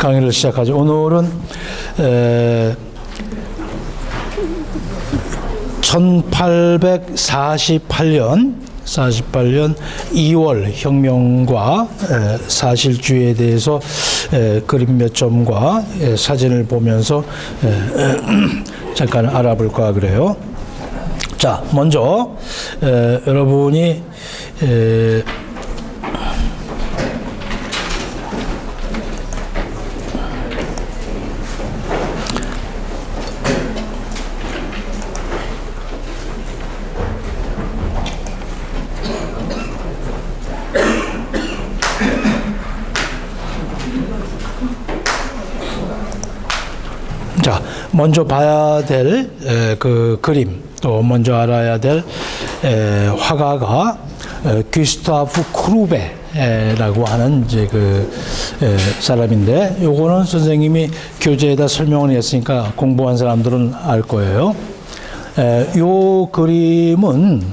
강의를 시작하죠. 오늘은 1848년 2월 혁명과 사실주의에 대해서 그림 몇 점과 사진을 보면서 잠깐 알아볼까 그래요. 자, 먼저 여러분이 자, 먼저 봐야 될 그 그림, 또 먼저 알아야 될 화가가 귀스타프 크루베라고 하는 이제 그 사람인데, 요거는 선생님이 교재에다 설명을 했으니까 공부한 사람들은 알 거예요. 요 그림은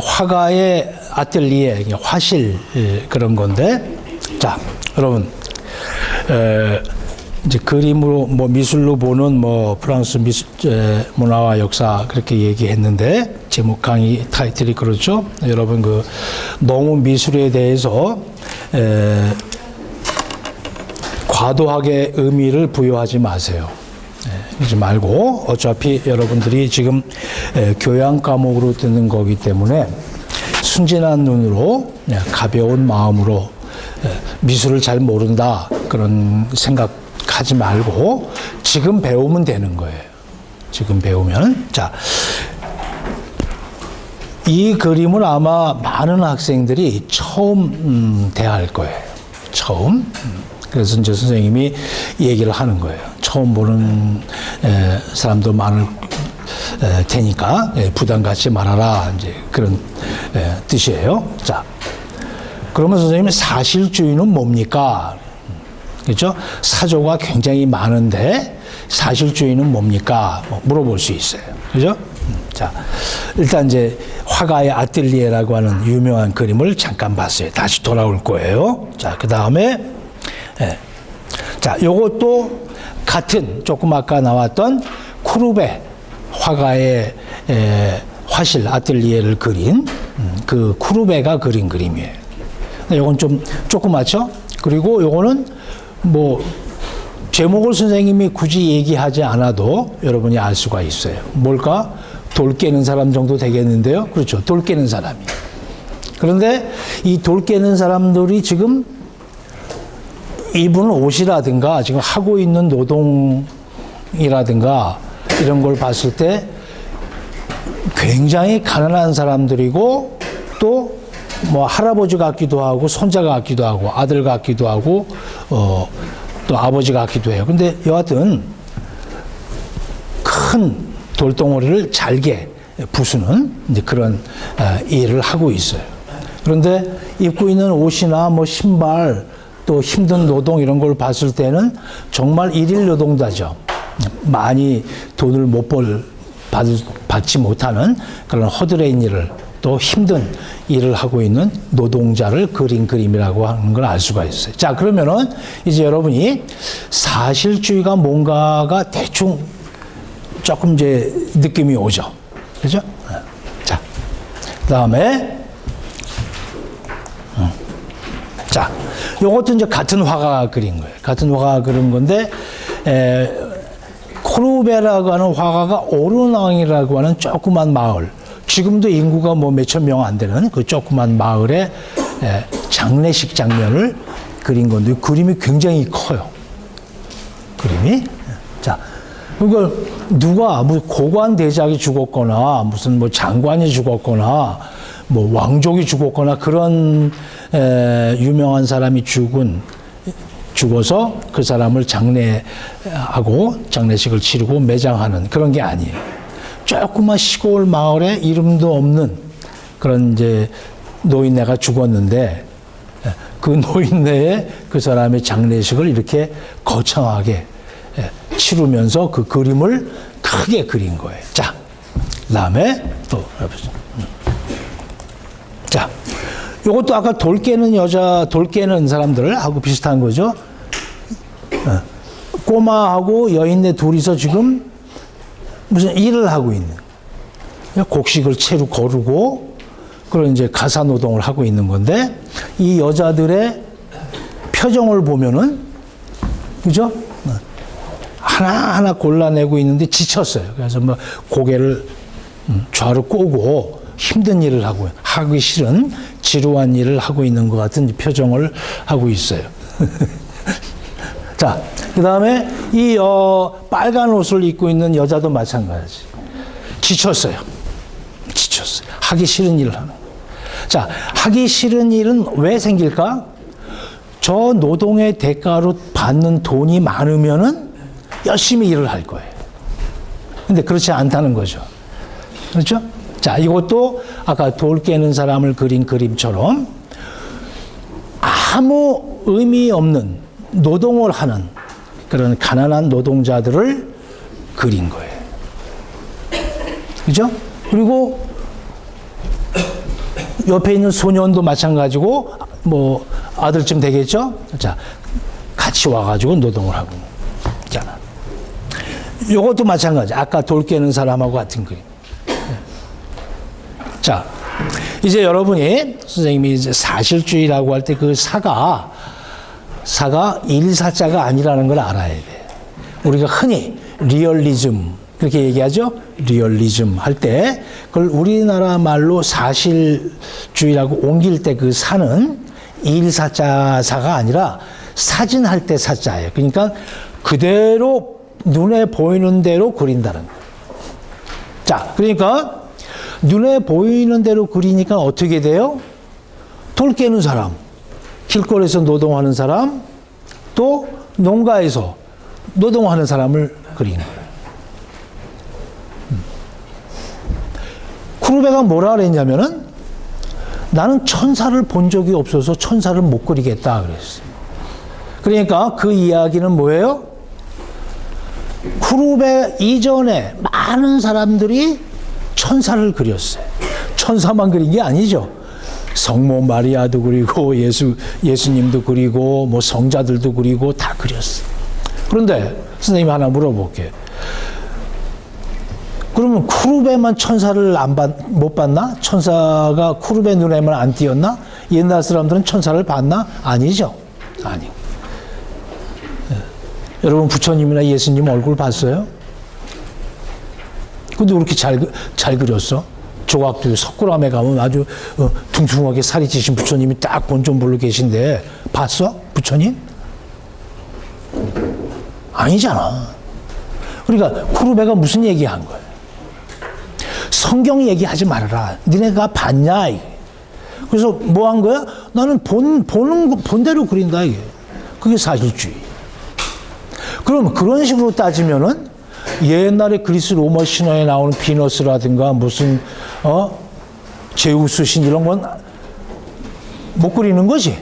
화가의 아틀리에, 화실 그런 건데, 자, 여러분. 이제 그림으로 뭐 미술로 보는 뭐 프랑스 미술 문화와 역사 그렇게 얘기했는데, 제목 강의 타이틀이 그렇죠. 여러분 그 너무 미술에 대해서 과도하게 의미를 부여하지 마세요. 그러지 말고, 어차피 여러분들이 지금 교양 과목으로 듣는 거기 때문에 순진한 눈으로 가벼운 마음으로 미술을 잘 모른다 그런 생각 하지 말고 지금 배우면 되는 거예요. 지금 배우면. 자, 이 그림을 아마 많은 학생들이 처음 대할 거예요. 처음. 그래서 이제 선생님이 얘기를 하는 거예요. 처음 보는 사람도 많을 테니까 부담 갖지 말아라, 이제 그런 뜻이에요. 자, 그러면 선생님이 사실주의는 뭡니까? 그렇죠? 사조가 굉장히 많은데 사실주의는 뭡니까? 물어볼 수 있어요. 그죠? 자, 일단 이제 화가의 아틀리에라고 하는 유명한 그림을 잠깐 봤어요. 다시 돌아올 거예요. 자, 그 다음에 자, 요것도 같은 조금 아까 나왔던 크루베 화가의 화실 아틀리에를 그린 그 크루베가 그린 그림이에요. 요건 좀 조그맣죠? 그리고 요거는 뭐 제목을 선생님이 굳이 얘기하지 않아도 여러분이 알 수가 있어요. 뭘까? 돌 깨는 사람 정도 되겠는데요. 그렇죠. 돌 깨는 사람이. 그런데 이 돌 깨는 사람들이 지금 입은 옷이라든가 지금 하고 있는 노동이라든가 이런 걸 봤을 때 굉장히 가난한 사람들이고, 또 뭐 할아버지 같기도 하고 손자 같기도 하고 아들 같기도 하고 또 아버지 같기도 해요. 근데 여하튼 큰 돌덩어리를 잘게 부수는 이제 그런 일을 하고 있어요. 그런데 입고 있는 옷이나 뭐 신발, 또 힘든 노동 이런 걸 봤을 때는 정말 일일 노동자죠. 많이 돈을 받지 못하는 그런 허드렛 일을, 또 힘든 일을 하고 있는 노동자를 그린 그림이라고 하는 걸 알 수가 있어요. 자, 그러면은 이제 여러분이 사실주의가 뭔가가 대충 조금 이제 느낌이 오죠. 그죠? 자, 그 다음에 자, 요것도 이제 같은 화가가 그린 거예요. 같은 화가가 그린 건데, 크루베라고 하는 화가가 오르낭이라고 하는 조그만 마을, 지금도 인구가 뭐 몇천 명 안 되는 그 조그만 마을의 장례식 장면을 그린 건데, 그림이 굉장히 커요. 그림이. 자, 그러니까 누가 뭐 고관 대작이 죽었거나 무슨 뭐 장관이 죽었거나 뭐 왕족이 죽었거나 그런 유명한 사람이 죽어서 그 사람을 장례하고 장례식을 치르고 매장하는 그런 게 아니에요. 조그만 시골 마을에 이름도 없는 그런 이제 노인네가 죽었는데, 그 노인네에 그 사람의 장례식을 이렇게 거창하게 치르면서 그 그림을 크게 그린 거예요. 자, 그다음에 또 해보죠. 자, 요것도 아까 돌 깨는 사람들하고 비슷한 거죠. 꼬마하고 여인네 둘이서 지금 무슨 일을 하고 있는 거예요. 곡식을 채로 거르고 그런 이제 가사 노동을 하고 있는 건데 이 여자들의 표정을 보면은 그죠? 하나하나 골라내고 있는데 지쳤어요. 그래서 뭐 고개를 좌로 꼬고 힘든 일을 하기 싫은 지루한 일을 하고 있는 것 같은 표정을 하고 있어요. 자, 그 다음에 이 빨간 옷을 입고 있는 여자도 마찬가지. 지쳤어요. 하기 싫은 일을 하는 거예요. 자, 하기 싫은 일은 왜 생길까? 저 노동의 대가로 받는 돈이 많으면은 열심히 일을 할 거예요. 근데 그렇지 않다는 거죠. 그렇죠? 자, 이것도 아까 돌 깨는 사람을 그린 그림처럼 아무 의미 없는 노동을 하는 그런 가난한 노동자들을 그린 거예요. 그죠? 그리고 옆에 있는 소년도 마찬가지고 뭐 아들쯤 되겠죠? 자, 같이 와가지고 노동을 하고. 자, 요것도 마찬가지. 아까 돌 깨는 사람하고 같은 그림. 자, 이제 여러분이 선생님이 이제 사실주의라고 할 때 그 사가 일사자가 아니라는 걸 알아야 돼. 우리가 흔히 리얼리즘 그렇게 얘기하죠. 리얼리즘 할 때 그걸 우리나라 말로 사실주의라고 옮길 때 그 사는 일사자사가 아니라 사진할 때 사자예요. 그러니까 그대로 눈에 보이는 대로 그린다는 거예요. 자, 그러니까 눈에 보이는 대로 그리니까 어떻게 돼요? 돌 깨는 사람, 길거리에서 노동하는 사람, 또 농가에서 노동하는 사람을 그린 거예요. 쿠르베가 뭐라 그랬냐면은 나는 천사를 본 적이 없어서 천사를 못 그리겠다 그랬어요. 그러니까 그 이야기는 뭐예요? 쿠르베 이전에 많은 사람들이 천사를 그렸어요. 천사만 그린 게 아니죠. 성모 마리아도 그리고 예수님도 그리고 뭐 성자들도 그리고 다 그렸어요. 그런데 선생님 하나 물어볼게요. 그러면 쿠르베만 천사를 못 봤나? 천사가 쿠르베 눈에만 안 띄었나? 옛날 사람들은 천사를 봤나? 아니죠. 아니. 여러분 부처님이나 예수님 얼굴 봤어요? 근데 왜 이렇게 잘 그렸어? 조각도 석굴암에 가면 아주 둥둥하게 살이 찌신 부처님이 딱 본존불로 계신데 봤어? 부처님? 아니잖아. 그러니까 쿠르베가 무슨 얘기한 거예요? 성경 얘기하지 말아라. 니네가 봤냐? 이게. 그래서 뭐 한 거야? 나는 본대로 그린다. 이게. 그게 사실주의. 그럼 그런 식으로 따지면은 옛날에 그리스 로마 신화에 나오는 비너스라든가 무슨 제우스 신 이런 건 못 그리는 거지.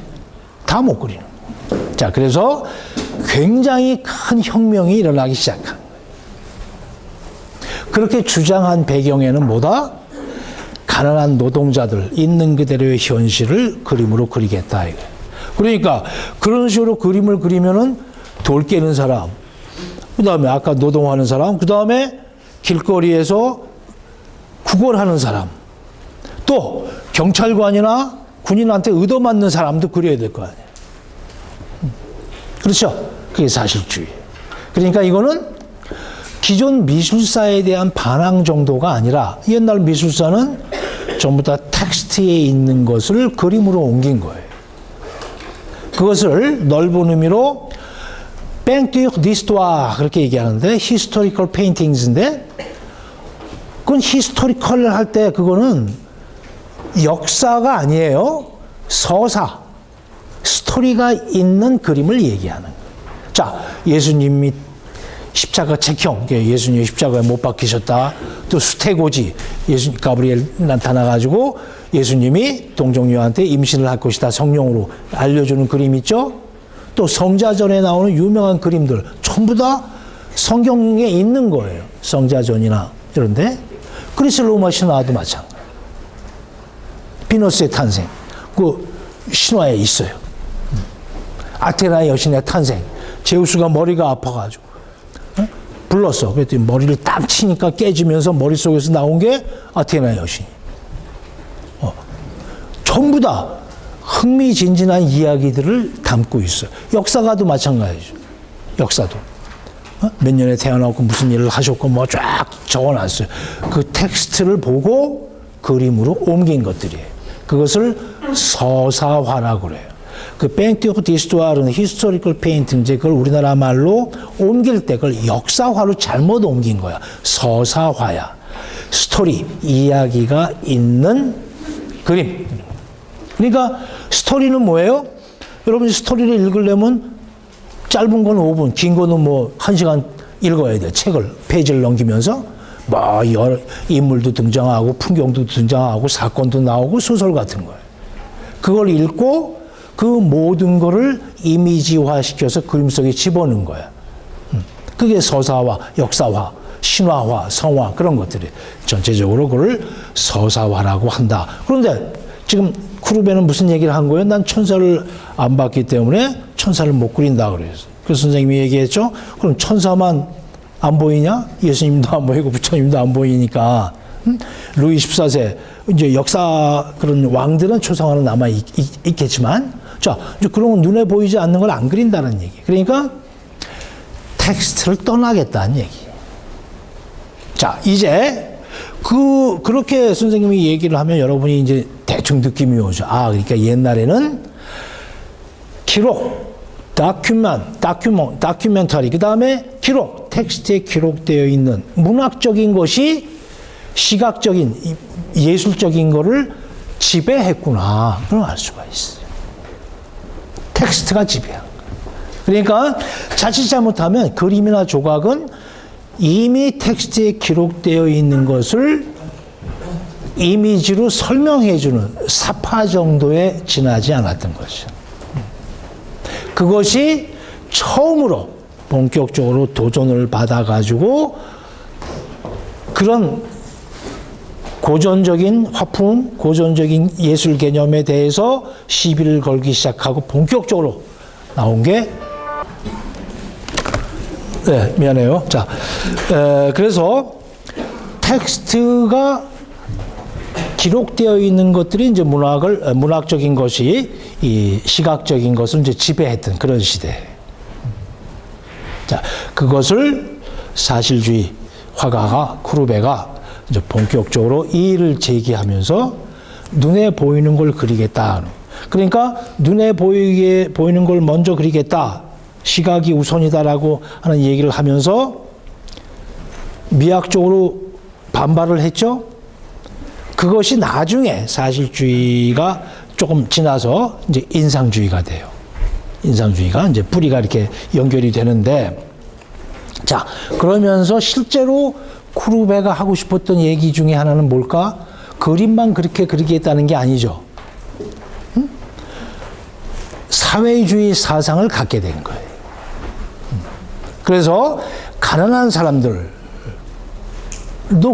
다 못 그리는 거. 자, 그래서 굉장히 큰 혁명이 일어나기 시작한 거예요. 그렇게 주장한 배경에는 뭐다? 가난한 노동자들 있는 그대로의 현실을 그림으로 그리겠다. 이거예요. 그러니까 그런 식으로 그림을 그리면은 돌 깨는 사람, 그 다음에 아까 노동하는 사람, 그 다음에 길거리에서 구걸하는 사람, 또 경찰관이나 군인한테 얻어맞는 사람도 그려야 될 거 아니에요. 그렇죠? 그게 사실주의. 그러니까 이거는 기존 미술사에 대한 반항 정도가 아니라 옛날 미술사는 전부 다 텍스트에 있는 것을 그림으로 옮긴 거예요. 그것을 넓은 의미로 peinture d'histoire 그렇게 얘기하는데 historical paintings인데 그건 historical 할 때 그거는 역사가 아니에요. 서사, 스토리가 있는 그림을 얘기하는 거예요. 자, 예수님이 십자가 책형, 예수님이 십자가에 못 박히셨다. 또 수태고지, 예수님 가브리엘 나타나가지고 예수님이 동정녀한테 임신을 할 것이다. 성령으로 알려주는 그림 있죠? 또 성자전에 나오는 유명한 그림들 전부 다 성경에 있는 거예요. 성자전이나 이런데 그리스 로마 신화도 마찬가지. 비너스의 탄생, 그 신화에 있어요. 아테나의 여신의 탄생, 제우스가 머리가 아파가지고 불렀어. 그랬더니 머리를 딱 치니까 깨지면서 머릿속에서 나온 게 아테나 여신이. 전부 다 흥미진진한 이야기들을 담고 있어요. 역사가도 마찬가지죠. 역사도. 몇 년에 태어나고 무슨 일을 하셨고 뭐 쫙 적어놨어요. 그 텍스트를 보고 그림으로 옮긴 것들이에요. 그것을 서사화라고 그래요. 그 펜티오크 디스토아르는 히스토리컬 페인팅, 이제 그걸 우리나라 말로 옮길 때 그걸 역사화로 잘못 옮긴 거야. 서사화야. 스토리, 이야기가 있는 그림. 그러니까 스토리는 뭐예요? 여러분이 스토리를 읽으려면 짧은 건 5분, 긴 거는 뭐 1시간 읽어야 돼. 책을, 페이지를 넘기면서 뭐 여러 인물도 등장하고 풍경도 등장하고 사건도 나오고 소설 같은 거예요. 그걸 읽고 그 모든 거를 이미지화 시켜서 그림 속에 집어넣은 거야. 그게 서사화, 역사화, 신화화, 성화 그런 것들이 전체적으로 그걸 서사화라고 한다. 그런데 지금 크루베는 무슨 얘기를 한 거예요? 난 천사를 안 봤기 때문에 천사를 못 그린다 그래서. 그래서 선생님이 얘기했죠. 그럼 천사만 안 보이냐? 예수님도 안 보이고 부처님도 안 보이니까. 루이 14세 이제 역사 그런 왕들은 초상화는 남아 있겠지만, 자 이제 그런 건 눈에 보이지 않는 걸 안 그린다는 얘기. 그러니까 텍스트를 떠나겠다는 얘기. 자 이제 그렇게 선생님이 얘기를 하면 여러분이 이제 대충 느낌이 오죠. 아 그러니까 옛날에는 기록, 다큐멘터리, 그 다음에 기록, 텍스트에 기록되어 있는 문학적인 것이 시각적인, 예술적인 거를 지배했구나. 그걸 알 수가 있어요. 텍스트가 지배한 거예요. 그러니까 자칫 잘못하면 그림이나 조각은 이미 텍스트에 기록되어 있는 것을 이미지로 설명해주는 사파 정도에 지나지 않았던 것이죠. 그것이 처음으로 본격적으로 도전을 받아가지고 그런 고전적인 화풍, 고전적인 예술 개념에 대해서 시비를 걸기 시작하고 본격적으로 나온 게 네, 미안해요. 자, 그래서 텍스트가 기록되어 있는 것들이 이제 문학적인 것이 이 시각적인 것을 이제 지배했던 그런 시대. 자, 그것을 사실주의 화가가 크루베가 이제 본격적으로 이의를 제기하면서 눈에 보이는 걸 그리겠다. 그러니까 눈에 보이는 걸 먼저 그리겠다. 시각이 우선이다라고 하는 얘기를 하면서 미학적으로 반발을 했죠. 그것이 나중에 사실주의가 조금 지나서 이제 인상주의가 돼요. 인상주의가 이제 뿌리가 이렇게 연결이 되는데, 자, 그러면서 실제로 크루베가 하고 싶었던 얘기 중에 하나는 뭘까? 그림만 그렇게 그리겠다는 게 아니죠. 응? 사회주의 사상을 갖게 된 거예요. 그래서 가난한 사람들도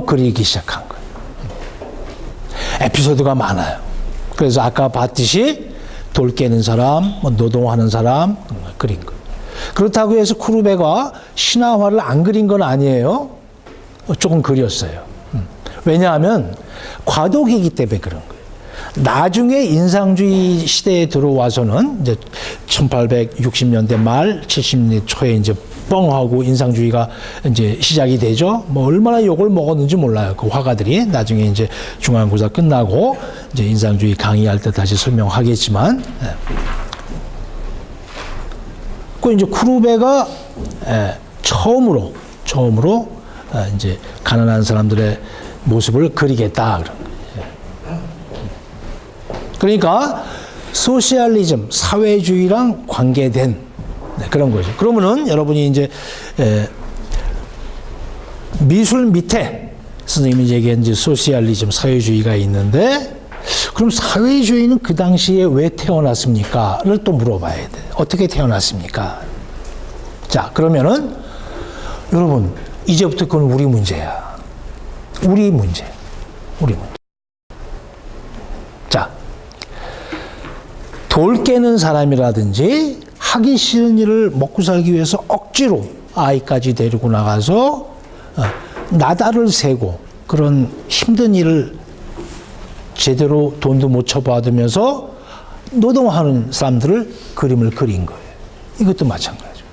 그리기 시작한 거예요. 에피소드가 많아요. 그래서 아까 봤듯이 돌 깨는 사람, 노동하는 사람 그린 거예요. 그렇다고 해서 크루베가 신화화를 안 그린 건 아니에요. 조금 그렸어요. 왜냐하면 과도기이기 때문에 그런 거예요. 나중에 인상주의 시대에 들어와서는 이제 1860년대 말 70년대 초에 이제 뻥하고 인상주의가 이제 시작이 되죠. 뭐 얼마나 욕을 먹었는지 몰라요. 그 화가들이 나중에 이제 중간고사 끝나고 이제 인상주의 강의할 때 다시 설명하겠지만, 그 이제 크루베가 처음으로 이제 가난한 사람들의 모습을 그리겠다 그런 거예요. 그러니까 소시알리즘, 사회주의랑 관계된 그런 거죠. 그러면은 여러분이 이제 미술 밑에 선생님이 얘기한 이제 소시알리즘, 사회주의가 있는데, 그럼 사회주의는 그 당시에 왜 태어났습니까?를 또 물어봐야 돼. 어떻게 태어났습니까? 자, 그러면은 여러분 이제부터 그건 우리 문제야. 우리 문제. 자, 돌 깨는 사람이라든지 하기 싫은 일을 먹고 살기 위해서 억지로 아이까지 데리고 나가서 나달을 새고 그런 힘든 일을 제대로 돈도 못 쳐받으면서 노동하는 사람들을 그림을 그린 거예요. 이것도 마찬가지죠.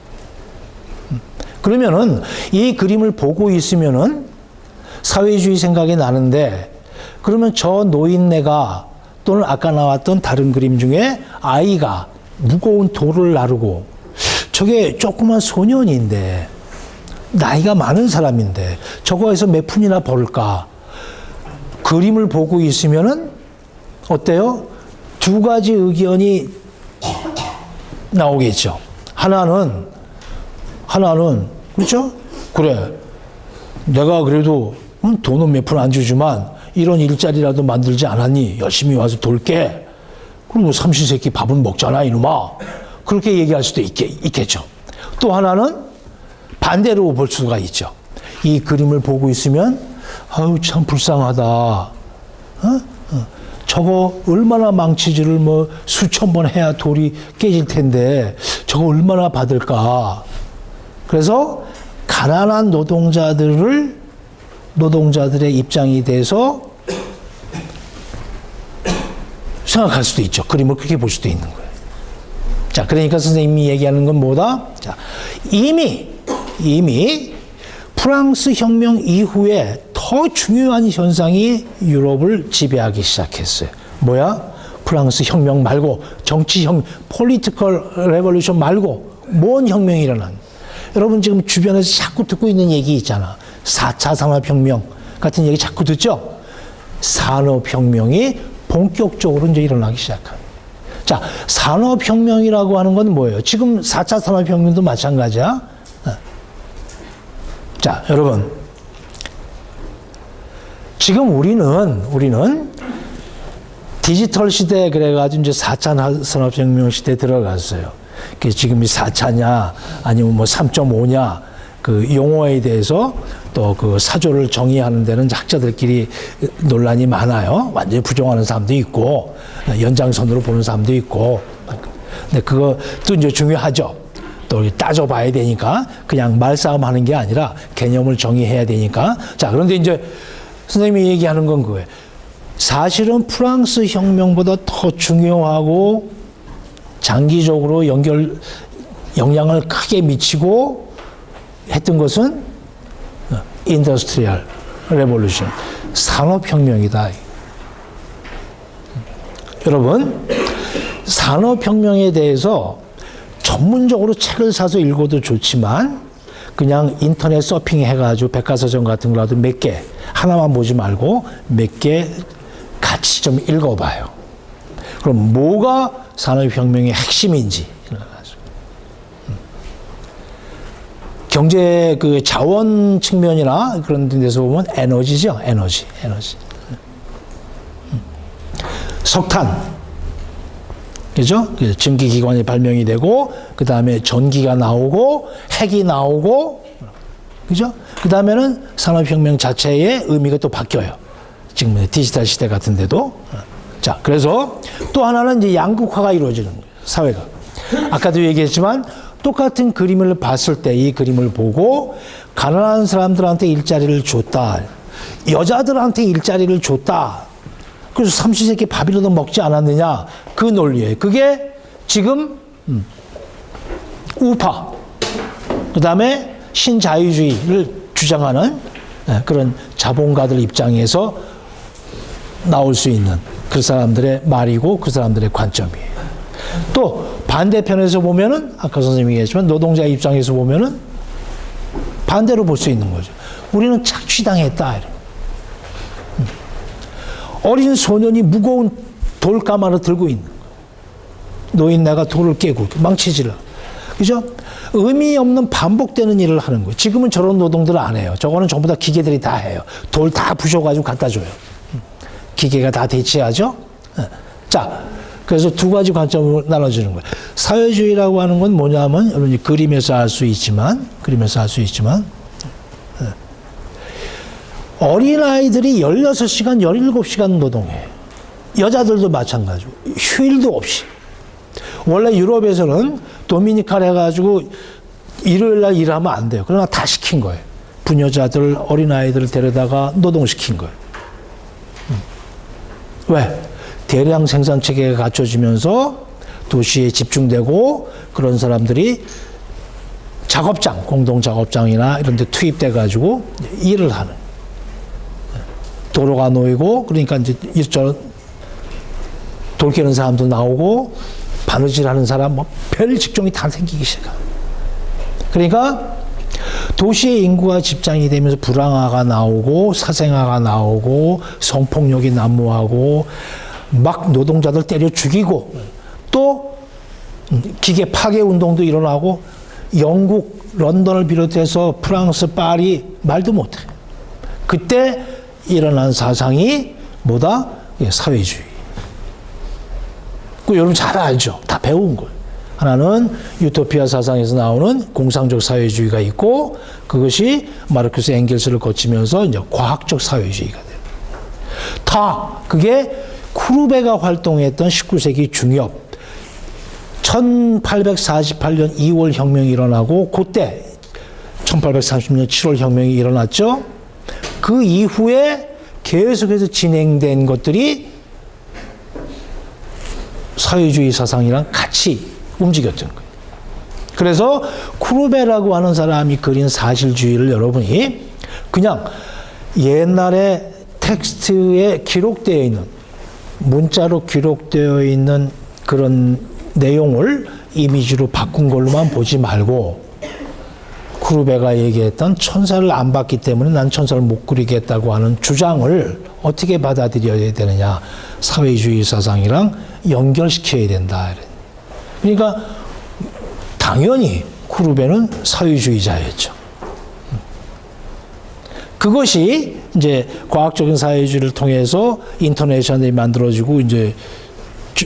그러면은 이 그림을 보고 있으면은 사회주의 생각이 나는데, 그러면 저 노인네가 또는 아까 나왔던 다른 그림 중에 아이가 무거운 돌을 나르고, 저게 조그만 소년인데 나이가 많은 사람인데 저거에서 몇 푼이나 벌까? 그림을 보고 있으면은 어때요? 두 가지 의견이 나오겠죠. 하나는 그렇죠? 그래, 내가 그래도 돈은 몇 푼 안 주지만 이런 일자리라도 만들지 않았니? 열심히 와서 돌게. 그리고 삼시세끼 밥은 먹잖아 이놈아. 그렇게 얘기할 수도 있겠죠. 또 하나는 반대로 볼 수가 있죠. 이 그림을 보고 있으면 아유 참 불쌍하다. 저거 얼마나 망치질을 뭐 수천 번 해야 돌이 깨질 텐데 저거 얼마나 받을까. 그래서 가난한 노동자들의 입장이 돼서 생각할 수도 있죠. 그림을 그렇게 볼 수도 있는 거예요. 자, 그러니까 선생님이 얘기하는 건 뭐다? 자, 이미 프랑스 혁명 이후에 더 중요한 현상이 유럽을 지배하기 시작했어요. 뭐야? 프랑스 혁명 말고 political revolution 말고 뭔 혁명이 일어난? 여러분 지금 주변에서 자꾸 듣고 있는 얘기 있잖아. 4차 산업혁명 같은 얘기 자꾸 듣죠? 산업혁명이 본격적으로 이제 일어나기 시작합니다. 자, 산업혁명이라고 하는 건 뭐예요? 지금 4차 산업혁명도 마찬가지야. 자, 여러분. 지금 우리는 디지털 시대에 그래가지고 이제 4차 산업혁명 시대에 들어갔어요. 지금이 4차냐, 아니면 뭐 3.5냐, 그 용어에 대해서 또 그 사조를 정의하는 데는 학자들끼리 논란이 많아요. 완전히 부정하는 사람도 있고, 연장선으로 보는 사람도 있고. 근데 그것도 이제 중요하죠. 또 따져봐야 되니까 그냥 말싸움 하는 게 아니라 개념을 정의해야 되니까. 자, 그런데 이제 선생님이 얘기하는 건 그거예요. 사실은 프랑스 혁명보다 더 중요하고 장기적으로 영향을 크게 미치고 했던 것은 인더스트리얼 레볼루션, 산업혁명이다. 여러분, 산업혁명에 대해서 전문적으로 책을 사서 읽어도 좋지만 그냥 인터넷 서핑해가지고 백과사전 같은 거라도 몇 개, 하나만 보지 말고 몇 개 같이 좀 읽어봐요. 그럼 뭐가 산업혁명의 핵심인지. 경제 그 자원 측면이나 그런 데서 보면 에너지죠. 에너지. 석탄. 그죠? 증기기관이 발명이 되고, 그 다음에 전기가 나오고, 핵이 나오고, 그죠? 그 다음에는 산업혁명 자체의 의미가 또 바뀌어요. 지금 디지털 시대 같은데도. 자, 그래서 또 하나는 이제 양극화가 이루어지는 거예요. 사회가. 아까도 얘기했지만, 똑같은 그림을 봤을 때 이 그림을 보고 가난한 사람들한테 일자리를 줬다. 여자들한테 일자리를 줬다. 그래서 삼시세끼 밥이라도 먹지 않았느냐. 그 논리예요. 그게 지금 우파, 그 다음에 신자유주의를 주장하는 그런 자본가들 입장에서 나올 수 있는 그 사람들의 말이고 그 사람들의 관점이에요. 또 반대편에서 보면은 아까 선생님이 얘기했지만 노동자 입장에서 보면은 반대로 볼 수 있는 거죠. 우리는 착취당했다. 이런. 어린 소년이 무거운 돌가마를 들고 있는 거예요. 노인네가 돌을 깨고 망치질을. 그죠? 의미 없는 반복되는 일을 하는 거예요. 지금은 저런 노동들을 안 해요. 저거는 전부 다 기계들이 다 해요. 돌 다 부셔가지고 갖다 줘요. 기계가 다 대체하죠? 자, 그래서 두 가지 관점으로 나눠지는 거예요. 사회주의라고 하는 건 뭐냐면, 여러분이 그림에서 알 수 있지만, 어린아이들이 16시간, 17시간 노동해요. 여자들도 마찬가지고, 휴일도 없이. 원래 유럽에서는 도미니카를 해가지고 일요일 날 일하면 안 돼요. 그러나 다 시킨 거예요. 부녀자들, 어린아이들을 데려다가 노동시킨 거예요. 왜? 대량 생산 체계가 갖춰지면서 도시에 집중되고 그런 사람들이 작업장, 공동 작업장이나 이런 데 투입돼 가지고 일을 하는. 도로가 놓이고 그러니까 이제 이런 돌 깨는 사람도 나오고 바느질 하는 사람 뭐 별 직종이 다 생기기 시작합니다. 그러니까 도시의 인구가 집장이 되면서 불황화가 나오고 사생아가 나오고 성폭력이 난무하고 막 노동자들 때려 죽이고 또 기계 파괴 운동도 일어나고 영국 런던을 비롯해서 프랑스 파리 말도 못해. 그때 일어난 사상이 뭐다? 사회주의. 그 여러분 잘 알죠? 다 배운 거예요. 하나는 유토피아 사상에서 나오는 공상적 사회주의가 있고 그것이 마르크스 엥겔스를 거치면서 이제 과학적 사회주의가 돼요. 다 그게 쿠르베가 활동했던 19세기 중엽 1848년 2월 혁명이 일어나고 그때 1830년 7월 혁명이 일어났죠. 그 이후에 계속해서 진행된 것들이 사회주의 사상이랑 같이 움직였던 거예요. 그래서 쿠르베라고 하는 사람이 그린 사실주의를 여러분이 그냥 옛날에 텍스트에 기록되어 있는 문자로 기록되어 있는 그런 내용을 이미지로 바꾼 걸로만 보지 말고 쿠르베가 얘기했던 천사를 안 봤기 때문에 난 천사를 못 그리겠다고 하는 주장을 어떻게 받아들여야 되느냐. 사회주의 사상이랑 연결시켜야 된다. 그러니까 당연히 쿠르베는 사회주의자였죠. 그것이 이제 과학적인 사회주의를 통해서 인터내셔널이 만들어지고 이제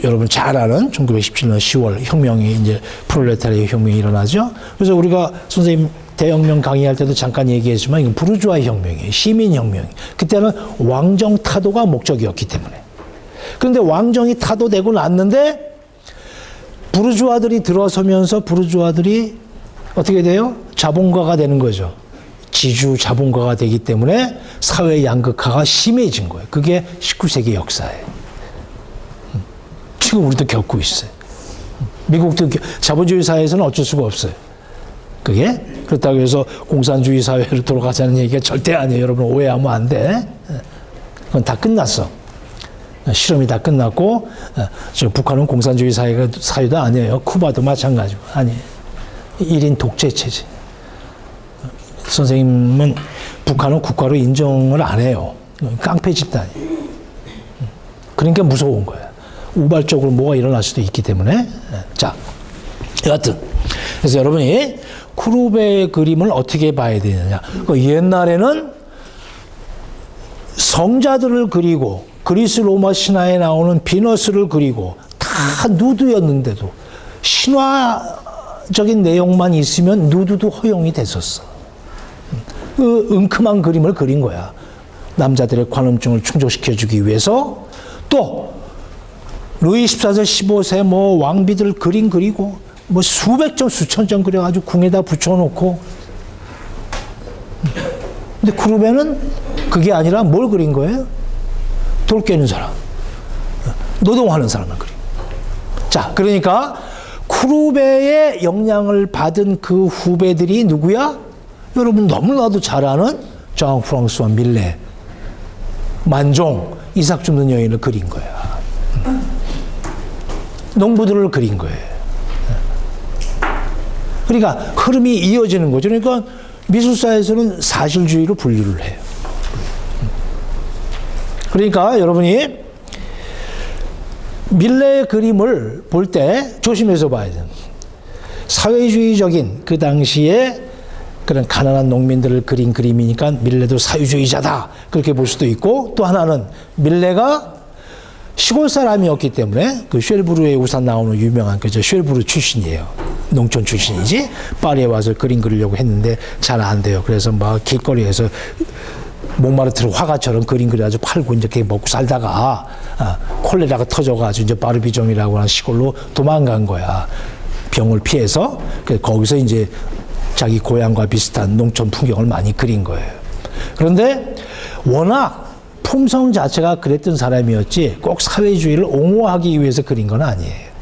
여러분 잘 아는 1917년 10월 혁명이 이제 프롤레타리아 혁명이 일어나죠. 그래서 우리가 선생님 대혁명 강의할 때도 잠깐 얘기했지만 이건 부르주아 혁명이에요. 시민 혁명. 그때는 왕정 타도가 목적이었기 때문에. 그런데 왕정이 타도되고 났는데 부르주아들이 들어서면서 부르주아들이 어떻게 돼요? 자본가가 되는 거죠. 지주 자본가가 되기 때문에 사회 양극화가 심해진 거예요. 그게 19세기 역사예요. 지금 우리도 겪고 있어요. 미국도 자본주의 사회에서는 어쩔 수가 없어요. 그게 그렇다고 해서 공산주의 사회로 돌아가자는 얘기가 절대 아니에요. 여러분 오해하면 안 돼. 그건 다 끝났어. 실험이 다 끝났고 지금 북한은 공산주의 사회도 아니에요. 쿠바도 마찬가지고 아니에요. 1인 독재 체제. 선생님은 북한은 국가로 인정을 안 해요. 깡패 집단이에요. 그러니까 무서운 거야. 우발적으로 뭐가 일어날 수도 있기 때문에. 자, 여하튼 그래서 여러분이 쿠르베의 그림을 어떻게 봐야 되느냐. 옛날에는 성자들을 그리고 그리스 로마 신화에 나오는 비너스를 그리고 다 누드였는데도 신화적인 내용만 있으면 누드도 허용이 됐었어. 그 은큼한 그림을 그린 거야. 남자들의 관음증을 충족시켜주기 위해서. 또 루이 14세 15세 뭐 왕비들 그림 그리고 뭐 수백 점 수천 점 그려가지고 궁에다 붙여놓고. 근데 쿠르베는 그게 아니라 뭘 그린 거예요? 돌 깨는 사람, 노동하는 사람을 그린. 자, 그러니까 쿠르베의 영향을 받은 그 후배들이 누구야? 여러분 너무나도 잘 아는 장 프랑스와 밀레, 만종, 이삭 줍는 여인을 그린 거야. 농부들을 그린 거예요. 그러니까 흐름이 이어지는 거죠. 그러니까 미술사에서는 사실주의로 분류를 해요. 그러니까 여러분이 밀레의 그림을 볼 때 조심해서 봐야 돼요. 사회주의적인 그 당시에 그런 가난한 농민들을 그린 그림이니까 밀레도 사회주의자다 그렇게 볼 수도 있고, 또 하나는 밀레가 시골 사람이었기 때문에 그 쉘브르의 우산 나오는 유명한 그저 쉘브르 출신이에요. 농촌 출신이지. 파리에 와서 그림 그리려고 했는데 잘 안 돼요. 그래서 막 길거리에서 몽마르트르 화가처럼 그림 그려가지고 팔고 이제 먹고 살다가 콜레라가 터져가지고 이제 바르비종이라고 하는 시골로 도망간 거야. 병을 피해서 거기서 이제 자기 고향과 비슷한 농촌 풍경을 많이 그린 거예요. 그런데 워낙 품성 자체가 그랬던 사람이었지 꼭 사회주의를 옹호하기 위해서 그린 건 아니에요.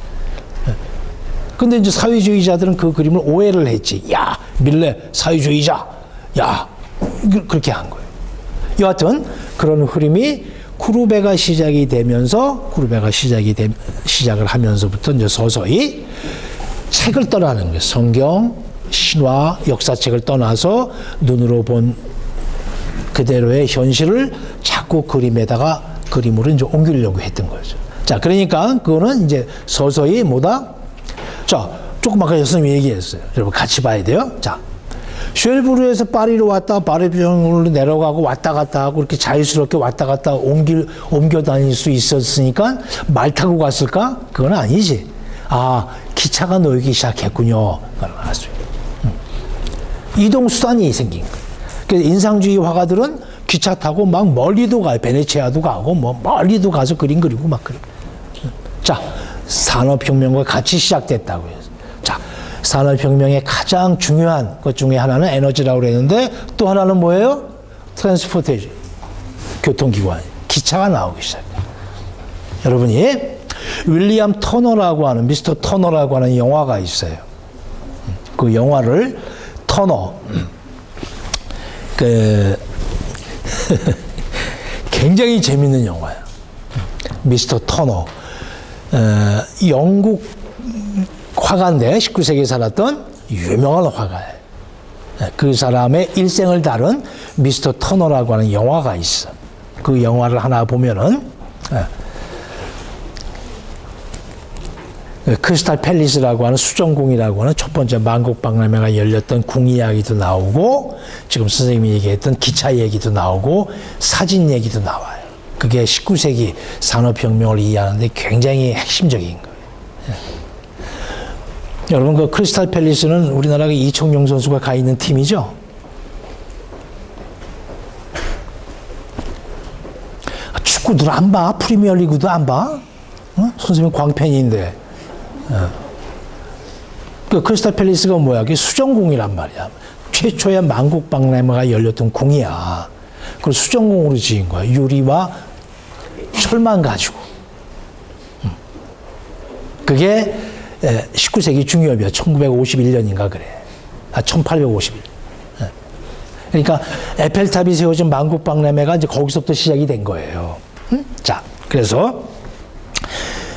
근데 이제 사회주의자들은 그 그림을 오해를 했지. 야, 밀레 사회주의자. 야, 그렇게 한 거예요. 여하튼 그런 흐름이 쿠르베가 시작이 되면서 시작을 하면서부터 이제 서서히 책을 떠나는 거예요. 성경, 신화, 역사책을 떠나서 눈으로 본 그대로의 현실을 자꾸 그림으로 이제 옮기려고 했던 거죠. 자, 그러니까 그거는 이제 서서히 자, 조금 아까 선생님이 얘기했어요. 여러분 같이 봐야 돼요. 자, 쉘브르에서 파리로 왔다 파리병으로 내려가고 왔다 갔다 하고 이렇게 자유스럽게 왔다 갔다 옮겨 다닐 수 있었으니까 말 타고 갔을까? 그건 아니지. 아, 기차가 놓이기 시작했군요. 그걸 알았어요. 이동수단이 생긴 거예요. 그래서 인상주의 화가들은 기차 타고 막 멀리도 가요. 베네치아도 가고 뭐 멀리도 가서 그림 그리고 막 그래요. 자, 산업혁명과 같이 시작됐다고 해요. 자, 산업혁명의 가장 중요한 것 중에 하나는 에너지라고 그랬는데 또 하나는 뭐예요? 트랜스포테이션, 교통기관, 기차가 나오기 시작해요. 여러분이 윌리엄 터너라고 하는 미스터 터너라고 하는 영화가 있어요. 그 영화를 터너 굉장히 재밌는 영화예요. 미스터 터너. 영국 화가인데 19세기에 살았던 유명한 화가예요. 그 사람의 일생을 다룬 미스터 터너라고 하는 영화가 있어. 그 영화를 하나 보면은 크리스탈 팰리스라고 하는 수정궁이라고 하는 첫 번째 만국박람회가 열렸던 궁 이야기도 나오고 지금 선생님이 얘기했던 기차 얘기도 나오고 사진 얘기도 나와요. 그게 19세기 산업혁명을 이해하는데 굉장히 핵심적인 거예요. 여러분 그 크리스탈 팰리스는 우리나라가 이청용 선수가 가 있는 팀이죠. 축구들 안 봐? 프리미어리그도 안 봐? 선생님 광팬인데. 그 크리스탈 팰리스가 뭐야? 그게 수정궁이란 말이야. 최초의 만국박람회가 열렸던 궁이야. 그걸 수정궁으로 지은 거야. 유리와 철만 가지고. 그게 19세기 중엽이야. 1951년인가 그래. 1851. 그러니까 에펠탑이 세워진 만국박람회가 이제 거기서부터 시작이 된 거예요. 자, 그래서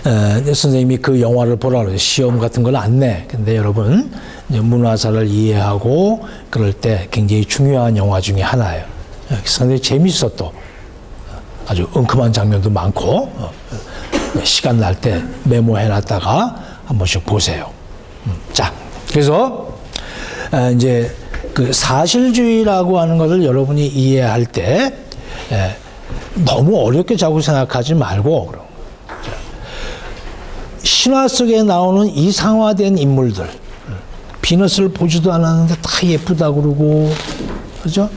선생님이 그 영화를 보라고 그래요. 시험 같은 걸 안 내. 근데 여러분 이제 문화사를 이해하고 그럴 때 굉장히 중요한 영화 중에 하나예요. 상당히 재밌어 또. 아주 엉큼한 장면도 많고 시간 날 때 메모해놨다가 한 번씩 보세요. 자, 그래서 이제 그 사실주의라고 하는 것을 여러분이 이해할 때 너무 어렵게 자꾸 생각하지 말고 그럼. 신화 속에 나오는 이상화된 인물들, 비너스를 보지도 않았는데 다 예쁘다 그러고, 그죠?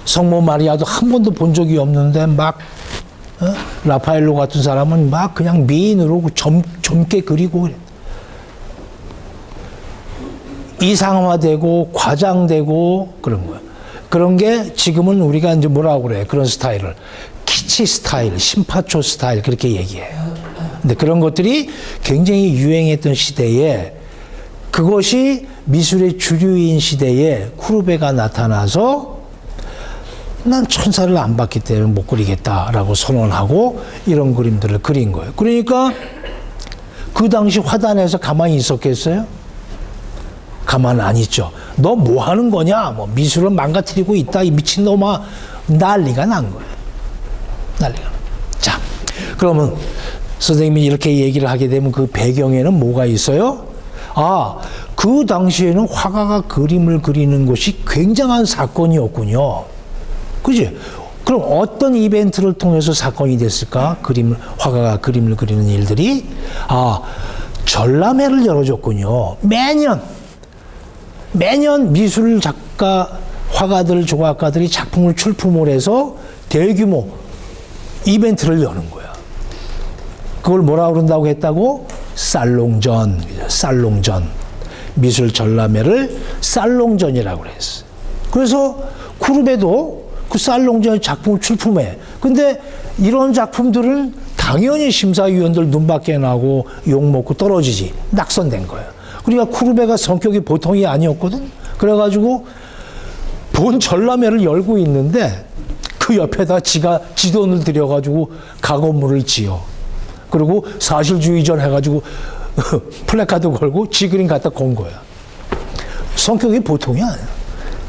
성모 마리아도 한 번도 본 적이 없는데 막 라파엘로 같은 사람은 막 그냥 미인으로 젊게 그리고 그래. 이상화되고 과장되고 그런 거야. 그런 게 지금은 우리가 이제 뭐라고 그래? 그런 스타일을 키치 스타일, 심파초 스타일 그렇게 얘기해요. 근데 그런 것들이 굉장히 유행했던 시대에 그것이 미술의 주류인 시대에 쿠르베가 나타나서 난 천사를 안 봤기 때문에 못 그리겠다라고 선언하고 이런 그림들을 그린 거예요. 그러니까 그 당시 화단에서 가만히 있었겠어요? 가만 안 있죠. 너 뭐 하는 거냐? 뭐 미술을 망가뜨리고 있다. 이 미친놈아. 난리가 난 거예요. 난리가. 자, 그러면 선생님이 이렇게 얘기를 하게 되면 그 배경에는 뭐가 있어요? 아, 그 당시에는 화가가 그림을 그리는 것이 굉장한 사건이었군요. 그지? 그럼 어떤 이벤트를 통해서 사건이 됐을까? 화가가 그림을 그리는 일들이? 아, 전람회를 열어줬군요. 매년 미술 작가, 화가들, 조각가들이 작품을 출품을 해서 대규모 이벤트를 여는 거야. 그걸 뭐라고 그런다고 했다고? 살롱전, 살롱전. 미술 전람회를 살롱전이라고 그랬어요. 그래서 쿠르베도 그 살롱전 작품을 출품해. 근데 이런 작품들은 당연히 심사위원들 눈밖에 나고 욕먹고 떨어지지. 낙선된 거예요. 그러니까 쿠르베가 성격이 보통이 아니었거든. 그래가지고 본 전람회를 열고 있는데 그 옆에다 지가 지 돈을 들여가지고 각오물을 지어. 그리고 사실주의전 해가지고 플래카드 걸고 지 그림 갖다 건 거야. 성격이 보통이 아니야.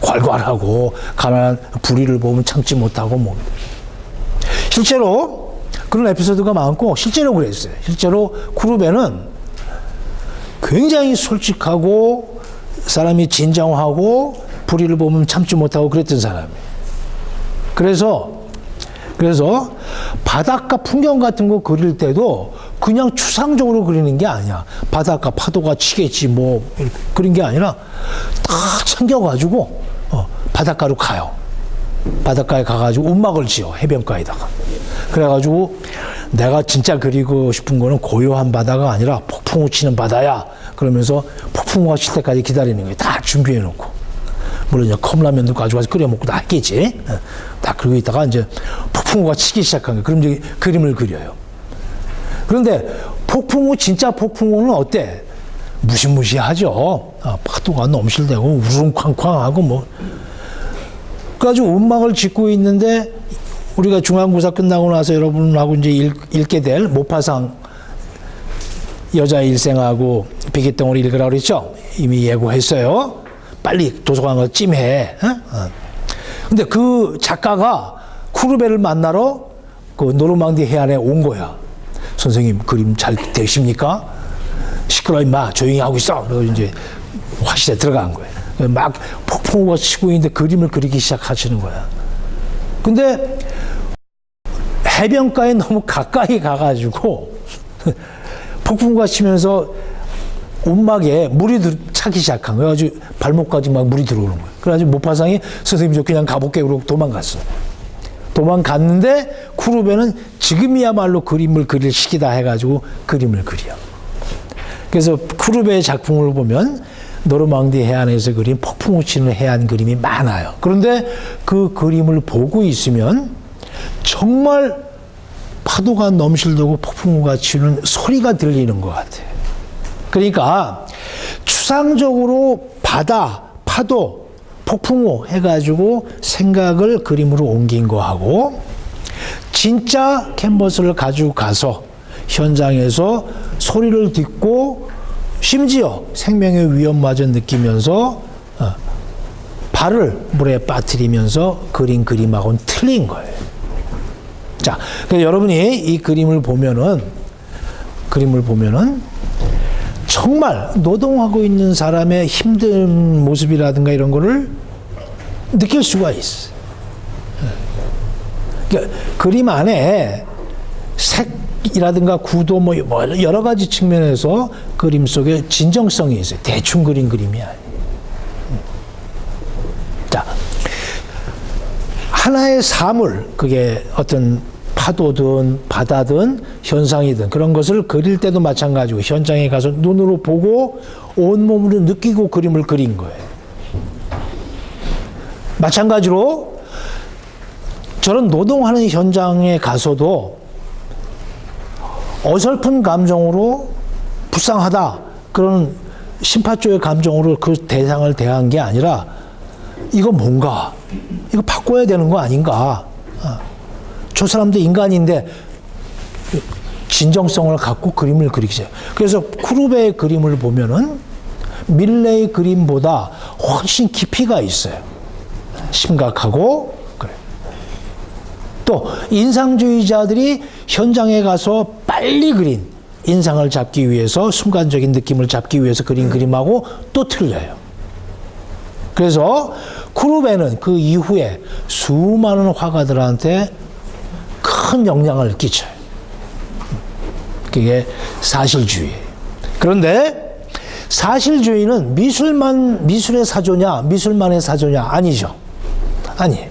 괄괄하고 가난한 불의를 보면 참지 못하고 뭐. 실제로 그런 에피소드가 많고 실제로 그랬어요. 실제로 쿠르베는 굉장히 솔직하고 사람이 진정하고 불의를 보면 참지 못하고 그랬던 사람이에요. 그래서 바닷가 풍경 같은 거 그릴 때도 그냥 추상적으로 그리는 게 아니야. 바닷가 파도가 치겠지 뭐 그런 게 아니라 딱 챙겨가지고 바닷가로 가요. 바닷가에 가가지고 움막을 지어 해변가에다가. 그래가지고 내가 진짜 그리고 싶은 거는 고요한 바다가 아니라 폭풍우 치는 바다야. 그러면서 폭풍우가 칠 때까지 기다리는 거예요. 다 준비해놓고. 물론 이제 컵라면도 가져가서 끓여 먹고 다 했겠지. 딱 그러고 있다가 이제 폭풍우가 치기 시작한 거예요. 그럼 이제 그림을 그려요. 그런데 폭풍우, 진짜 폭풍우는 어때? 무시무시하죠. 파도가 넘실대고 우릉쾅쾅하고 뭐. 그래가지고 음악을 짓고 있는데 우리가 중간고사 끝나고 나서 여러분하고 이제 읽게 될 모파상 여자 일생하고 비기덩어리 읽으라고 그랬죠? 이미 예고했어요. 빨리 도서관 가서 찜해. 근데 그 작가가 쿠르베를 만나러 그 노르망디 해안에 온 거야. 선생님 그림 잘 되십니까? 시끄러 임마 조용히 하고 있어. 그래서 이제 화실에 들어간 거예요. 막 폭풍우가 치고 있는데 그림을 그리기 시작하시는 거야. 근데 해변가에 너무 가까이 가가지고 폭풍우가 치면서 움막에 물이 차기 시작한 거야. 아주 발목까지 막 물이 들어오는 거야. 그래가지고 모파상이 선생님 저 그냥 가볼게 그러고 도망갔어. 도망갔는데 쿠르베는 지금이야말로 그림을 그릴 시기다 해가지고 그림을 그려. 그래서 쿠르베의 작품을 보면 노르망디 해안에서 그린 폭풍우 치는 해안 그림이 많아요. 그런데 그 그림을 보고 있으면 정말 파도가 넘실대고 폭풍우가 치는 소리가 들리는 것 같아요. 그러니까 추상적으로 바다, 파도, 폭풍우 해가지고 생각을 그림으로 옮긴 거하고 진짜 캔버스를 가지고 가서 현장에서 소리를 듣고 심지어 생명의 위험마저 느끼면서 발을 물에 빠뜨리면서 그린 그림하고는 틀린 거예요. 자, 그래서 여러분이 이 그림을 보면은 정말 노동하고 있는 사람의 힘든 모습이라든가 이런 거를 느낄 수가 있어요. 그러니까 그림 안에 색이라든가 구도 뭐 여러 가지 측면에서 그림 속에 진정성이 있어요. 대충 그린 그림이 아니에요. 자, 하나의 사물, 그게 어떤 파도든 바다든 현상이든 그런 것을 그릴 때도 마찬가지고 현장에 가서 눈으로 보고 온몸으로 느끼고 그림을 그린 거예요. 마찬가지로 저런 노동하는 현장에 가서도 어설픈 감정으로 불쌍하다 그런 심파조의 감정으로 그 대상을 대한 게 아니라 이거 뭔가 이거 바꿔야 되는 거 아닌가. 저 사람도 인간인데 진정성을 갖고 그림을 그리기 시작. 그래서 쿠르베의 그림을 보면은 밀레의 그림보다 훨씬 깊이가 있어요. 심각하고 그래. 또 인상주의자들이 현장에 가서 빨리 그린 인상을 잡기 위해서 순간적인 느낌을 잡기 위해서 그린 그림하고 또 틀려요. 그래서 쿠르베는 그 이후에 수많은 화가들한테 큰 영향을 끼쳐요. 그게 사실주의예요. 그런데 사실주의는 미술의 사조냐, 미술만의 사조냐 아니죠. 아니에요.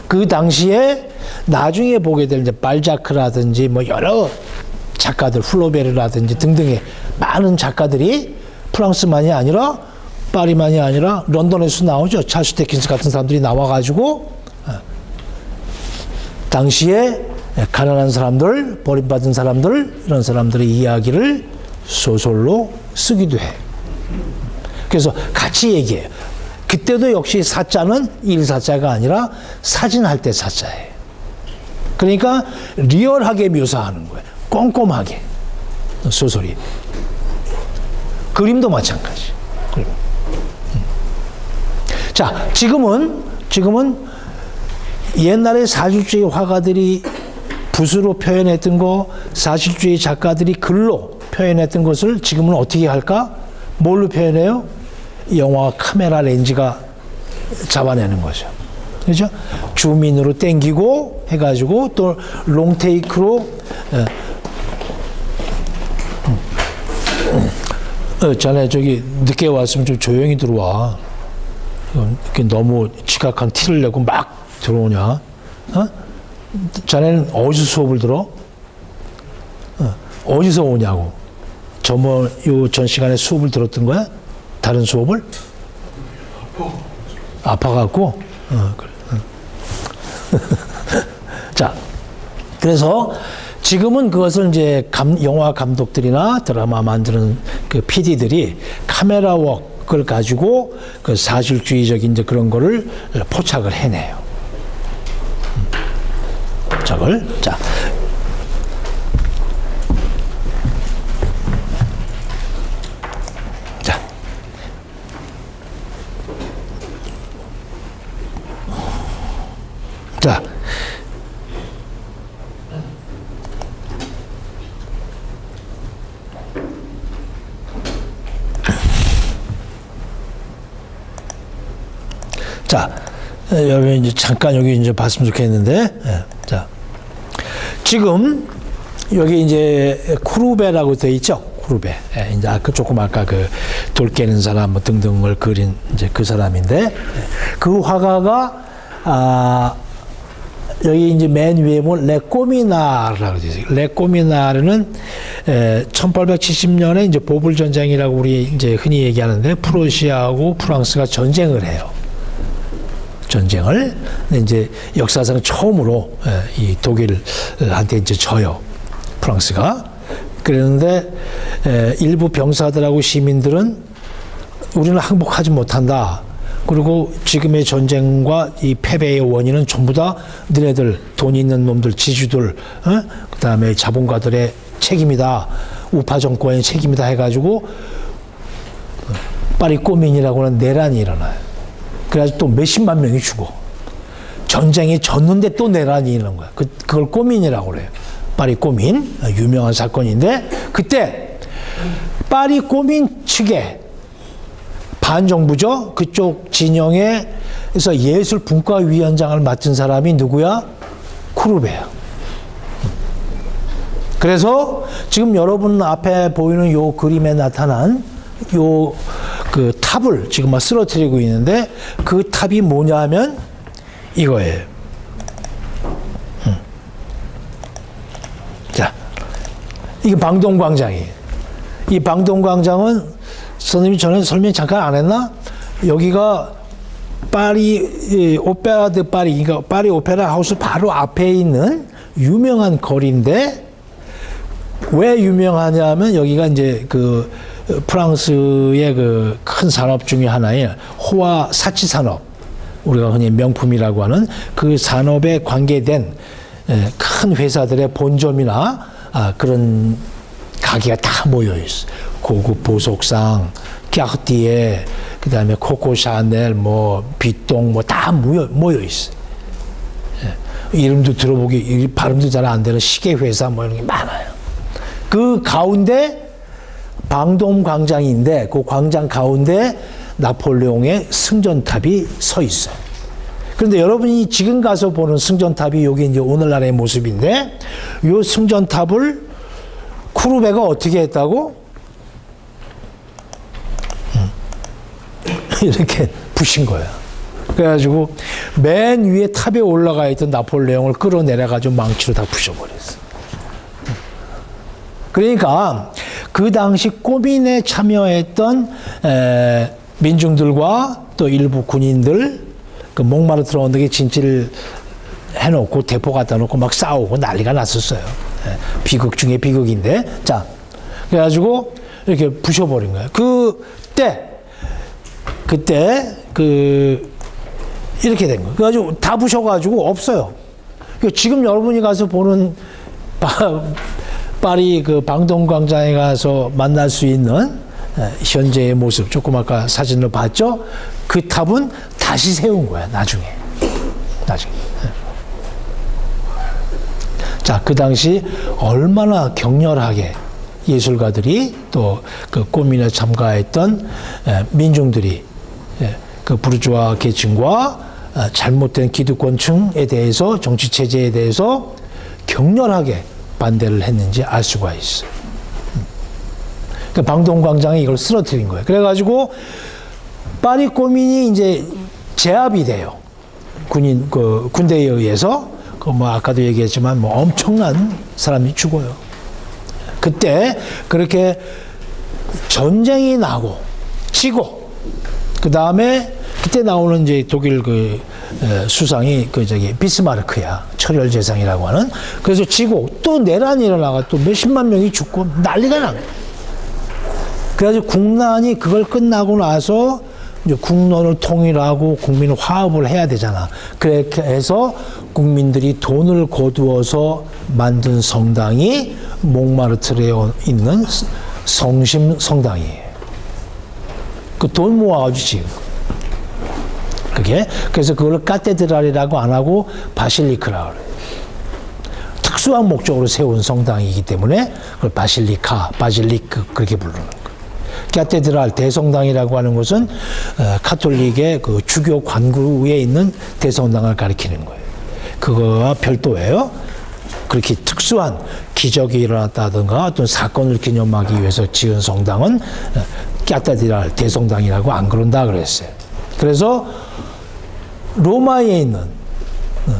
그 당시에 나중에 보게 될 이제 발자크라든지 뭐 여러 작가들, 플로베르라든지 등등의 많은 작가들이 프랑스만이 아니라 파리만이 아니라 런던에서 나오죠. 찰스 디킨스 같은 사람들이 나와가지고 당시에 가난한 사람들, 버림받은 사람들, 이런 사람들의 이야기를 소설로 쓰기도 해. 그래서 같이 얘기해요. 그때도 역시 사자는 일사자가 아니라 사진할 때 사자예요. 그러니까 리얼하게 묘사하는 거예요. 꼼꼼하게. 소설이. 그림도 마찬가지. 그림. 자, 지금은 옛날에 사실주의 화가들이 붓으로 표현했던 거, 사실주의 작가들이 글로 표현했던 것을 지금은 어떻게 할까? 뭘로 표현해요? 영화 카메라 렌즈가 잡아내는 거죠. 그렇죠? 줌인으로 땡기고 해가지고 또 롱테이크로 자네 저기 늦게 왔으면 좀 조용히 들어와. 이렇게 너무 지각한 티를 내고 막 들어오냐? 어? 자네는 어디서 수업을 들어? 어디서 오냐고. 전 시간에 수업을 들었던 거야? 다른 수업을? 아파갖고? 그래. 자, 그래서 지금은 그것을 이제 영화 감독들이나 드라마 만드는 그 PD들이 카메라 웍을 가지고 그 사실주의적인 이제 그런 거를 포착을 해내요. 저걸, 자. 자, 자, 여러분 이제 잠깐 여기 이제 봤으면 좋겠는데, 자, 지금 여기 이제 쿠르베라고 되어 있죠. 쿠르베. 이제 조금 아까 그 돌 깨는 사람 뭐 등등을 그린 이제 그 사람인데, 그 화가가 여기 이제 맨 위에 보면 레꼬미나르라고 되어 있어요. 레꼬미나르는 1870년에 이제 보불 전쟁이라고 우리 이제 흔히 얘기하는데 프로시아하고 프랑스가 전쟁을 해요. 전쟁을. 근데 이제 역사상 처음으로 이 독일한테 이제 져요. 프랑스가. 그랬는데 일부 병사들하고 시민들은 우리는 항복하지 못한다. 그리고 지금의 전쟁과 이 패배의 원인은 전부 다 너네들 돈 있는 놈들, 지주들, 그다음에 자본가들의 책임이다. 우파 정권의 책임이다 해가지고 파리 꼬민이라고 하는 내란이 일어나요. 그래가지고 또 몇십만 명이 죽어. 전쟁에 졌는데 또 내란이 일어난 거야. 그걸 꼬민이라고 그래요. 파리 꼬민. 유명한 사건인데 그때 파리 꼬민 측에 반정부죠. 그쪽 진영에서 예술 분과위원장을 맡은 사람이 누구야? 쿠르베야. 그래서 지금 여러분 앞에 보이는 요 그림에 나타난 요 그 탑을 지금 막 쓰러뜨리고 있는데 그 탑이 뭐냐 하면 이거예요. 자, 이게 방동광장이에요. 이 방동광장은 선생님이 전에 설명 잠깐 안 했나? 여기가 파리 오페라 드 파리, 그러니까 파리 오페라 하우스 바로 앞에 있는 유명한 거리인데 왜 유명하냐면 여기가 이제 그 프랑스의 그 큰 산업 중에 하나인 호화 사치 산업, 우리가 흔히 명품이라고 하는 그 산업에 관계된 큰 회사들의 본점이나 그런 가게가 다 모여 있어. 고급 보석상, 캬티에, 그다음에 코코 샤넬, 뭐 비똥, 뭐 다 모여 있어. 이름도 들어보기 발음도 잘 안 되는 시계 회사 뭐 이런 게 많아요. 그 가운데 방돔 광장인데 그 광장 가운데 나폴레옹의 승전탑이 서 있어요. 그런데 여러분이 지금 가서 보는 승전탑이 여기 이제 오늘날의 모습인데 이 승전탑을 쿠르베가 어떻게 했다고? 이렇게 부신 거야. 그래가지고 맨 위에 탑에 올라가 있던 나폴레옹을 끌어내려가지고 망치로 다 부셔버렸어. 그러니까 그 당시 꼬민에 참여했던 민중들과 또 일부 군인들 그 목마르 들어온 데에 진치를 해놓고 대포 갖다 놓고 막 싸우고 난리가 났었어요. 비극 중에 비극인데. 자, 그래가지고 이렇게 부셔버린 거예요. 그때 이렇게 된 거예요. 그래가지고 다 부셔가지고 없어요. 지금 여러분이 가서 보는 파리 그 방동광장에 가서 만날 수 있는 현재의 모습, 조금 아까 사진을 봤죠? 그 탑은 다시 세운 거야, 나중에. 자, 그 당시 얼마나 격렬하게 예술가들이 또 그 꼬민에 참가했던 민중들이 그 부르주아 계층과 잘못된 기득권층에 대해서 정치 체제에 대해서 격렬하게 반대를 했는지 알 수가 있어요. 그 방동광장이 이걸 쓰러뜨린 거예요. 그래가지고 파리 꼬민이 이제 제압이 돼요. 군대에 의해서. 뭐 아까도 얘기했지만 뭐 엄청난 사람이 죽어요. 그때 그렇게 전쟁이 나고 지고 그 다음에 그때 나오는 이제 독일 그 수상이 그 저기 비스마르크야. 철혈 제상이라고 하는. 그래서 지고 또 내란이 일어나가 또 몇십만 명이 죽고 난리가 난 거예요. 그래가지고 국난이 그걸 끝나고 나서 이제 국론을 통일하고 국민 화합을 해야 되잖아. 그렇게 해서 국민들이 돈을 거두어서 만든 성당이 몽마르트르에 있는 성심 성당이에요. 그 돈 모아가지고 지금. 그래서 그걸 카테드랄이라고 안 하고 바실리크라고 그래요. 특수한 목적으로 세운 성당이기 때문에 그걸 바실리크 그렇게 부르는 거예요. 카테드랄 대성당이라고 하는 것은 카톨릭의 그 주교 관구에 있는 대성당을 가리키는 거예요. 그거와 별도예요. 그렇게 특수한 기적이 일어났다든가 어떤 사건을 기념하기 위해서 지은 성당은 카테드랄 대성당이라고 안 그런다 그랬어요. 그래서 로마에 있는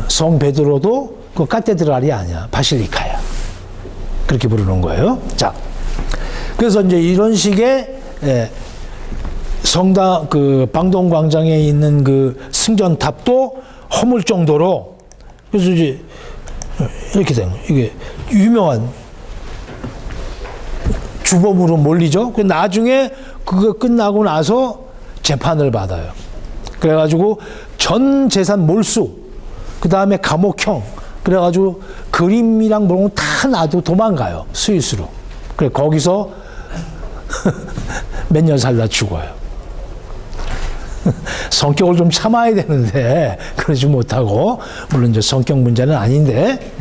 성 베드로도 그 카테드랄이 아니야. 바실리카야. 그렇게 부르는 거예요. 자, 그래서 이제 이런 식의 성당 그 방동광장에 있는 그 승전탑도 허물 정도로 그래서 이제 이렇게 된 거예요. 이게 유명한 주범으로 몰리죠. 그 나중에 그거 끝나고 나서 재판을 받아요. 그래가지고 전 재산 몰수, 그 다음에 감옥형, 그래가지고 그림이랑 뭐랑 다 놔두고 도망가요. 스위스로. 그래 거기서 몇 년 살다 죽어요. 성격을 좀 참아야 되는데 그러지 못하고, 물론 이제 성격 문제는 아닌데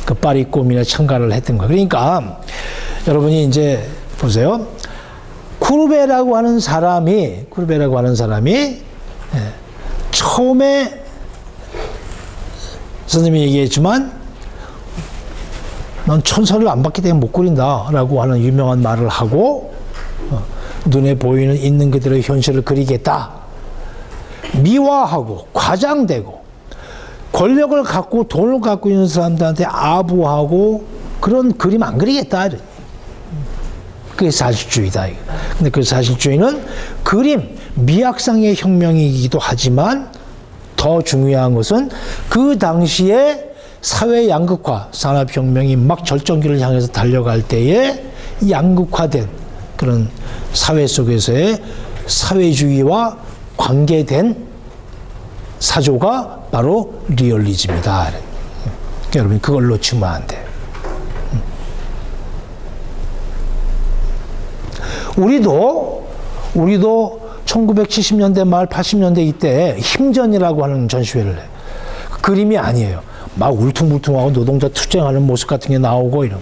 그 파리 꼬민에 참가를 했던 거예요. 그러니까 여러분이 이제 보세요. 쿠르베라고 하는 사람이 처음에 선생님이 얘기했지만 넌 천사를 안 받기 때문에 못 그린다 라고 하는 유명한 말을 하고 눈에 보이는 있는 그대로의 현실을 그리겠다. 미화하고 과장되고 권력을 갖고 돈을 갖고 있는 사람들한테 아부하고 그런 그림 안 그리겠다. 그게 사실주의다. 근데 그 사실주의는 그림, 미학상의 혁명이기도 하지만 더 중요한 것은 그 당시에 사회 양극화, 산업혁명이 막 절정기를 향해서 달려갈 때에 양극화된 그런 사회 속에서의 사회주의와 관계된 사조가 바로 리얼리즘이다. 그러니까 여러분 그걸 놓치면 안 돼요. 우리도 1970년대 말 80년대 이때 힘전이라고 하는 전시회를 해. 그림이 아니에요. 막 울퉁불퉁하고 노동자 투쟁하는 모습 같은 게 나오고 이런.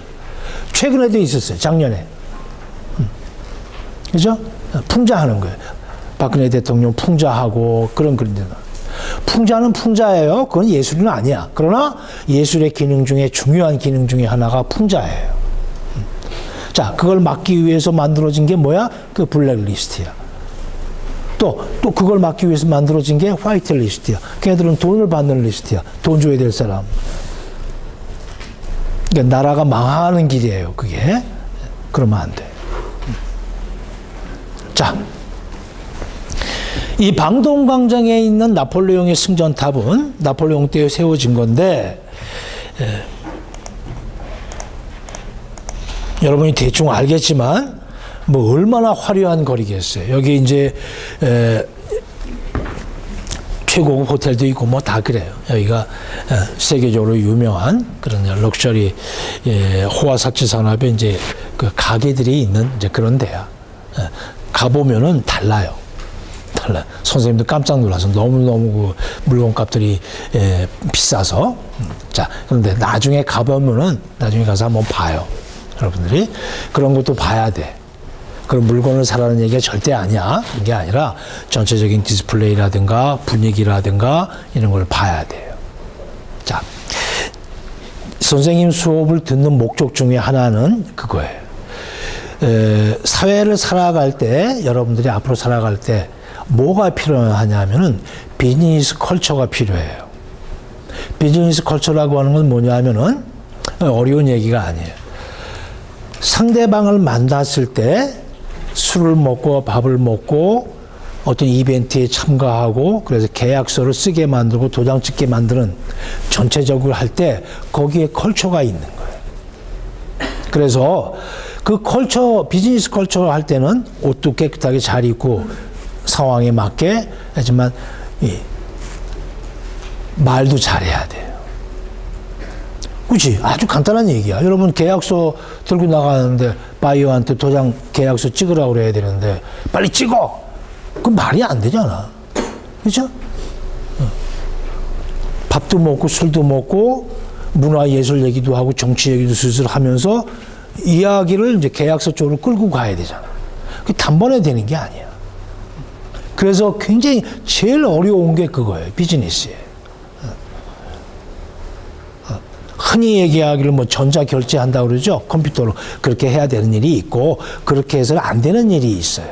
최근에도 있었어요. 작년에. 그죠? 풍자하는 거예요. 박근혜 대통령 풍자하고 그런 그림들. 풍자는 풍자예요. 그건 예술은 아니야. 그러나 예술의 기능 중에 중요한 기능 중에 하나가 풍자예요. 자, 그걸 막기 위해서 만들어진 게 뭐야? 그 블랙리스트야. 또 그걸 막기 위해서 만들어진 게 화이트리스트야. 걔네들은 돈을 받는 리스트야. 돈 줘야 될 사람. 그러니까 나라가 망하는 길이에요, 그게. 그러면 안 돼. 자, 이 방동광장에 있는 나폴레옹의 승전탑은 나폴레옹 때 세워진 건데, 여러분이 대충 알겠지만, 뭐 얼마나 화려한 거리겠어요. 여기 이제 최고급 호텔도 있고 뭐 다 그래요. 여기가 세계적으로 유명한 그런 럭셔리 호화사치 산업의 이제 그 가게들이 있는 이제 그런 데야. 가보면은 달라요. 달라. 선생님도 깜짝 놀라서 너무너무 그 물건값들이 비싸서. 자, 그런데 나중에 가보면은 나중에 가서 한번 봐요. 여러분들이 그런 것도 봐야 돼. 그런 물건을 사라는 얘기가 절대 아니야. 이게 아니라 전체적인 디스플레이라든가 분위기라든가 이런 걸 봐야 돼요. 자, 선생님 수업을 듣는 목적 중에 하나는 그거예요. 사회를 살아갈 때, 여러분들이 앞으로 살아갈 때 뭐가 필요하냐면은 비즈니스 컬처가 필요해요. 비즈니스 컬처라고 하는 건 뭐냐면은 어려운 얘기가 아니에요. 상대방을 만났을 때 술을 먹고 밥을 먹고 어떤 이벤트에 참가하고 그래서 계약서를 쓰게 만들고 도장 찍게 만드는 전체적으로 할 때 거기에 컬처가 있는 거예요. 그래서 그 컬처, 비즈니스 컬처를 할 때는 옷도 깨끗하게 잘 입고 상황에 맞게 하지만 말도 잘해야 돼요. 그렇지? 아주 간단한 얘기야. 여러분 계약서 들고 나가는데 바이어한테 도장 계약서 찍으라고 그래야 되는데 빨리 찍어! 그건 말이 안 되잖아. 그렇죠? 밥도 먹고 술도 먹고 문화예술 얘기도 하고 정치 얘기도 슬슬 하면서 이야기를 이제 계약서 쪽으로 끌고 가야 되잖아. 그게 단번에 되는 게 아니야. 그래서 굉장히 제일 어려운 게 그거예요. 비즈니스에. 흔히 얘기하기를 뭐 전자 결제한다고 그러죠. 컴퓨터로 그렇게 해야 되는 일이 있고 그렇게 해서는 안 되는 일이 있어요.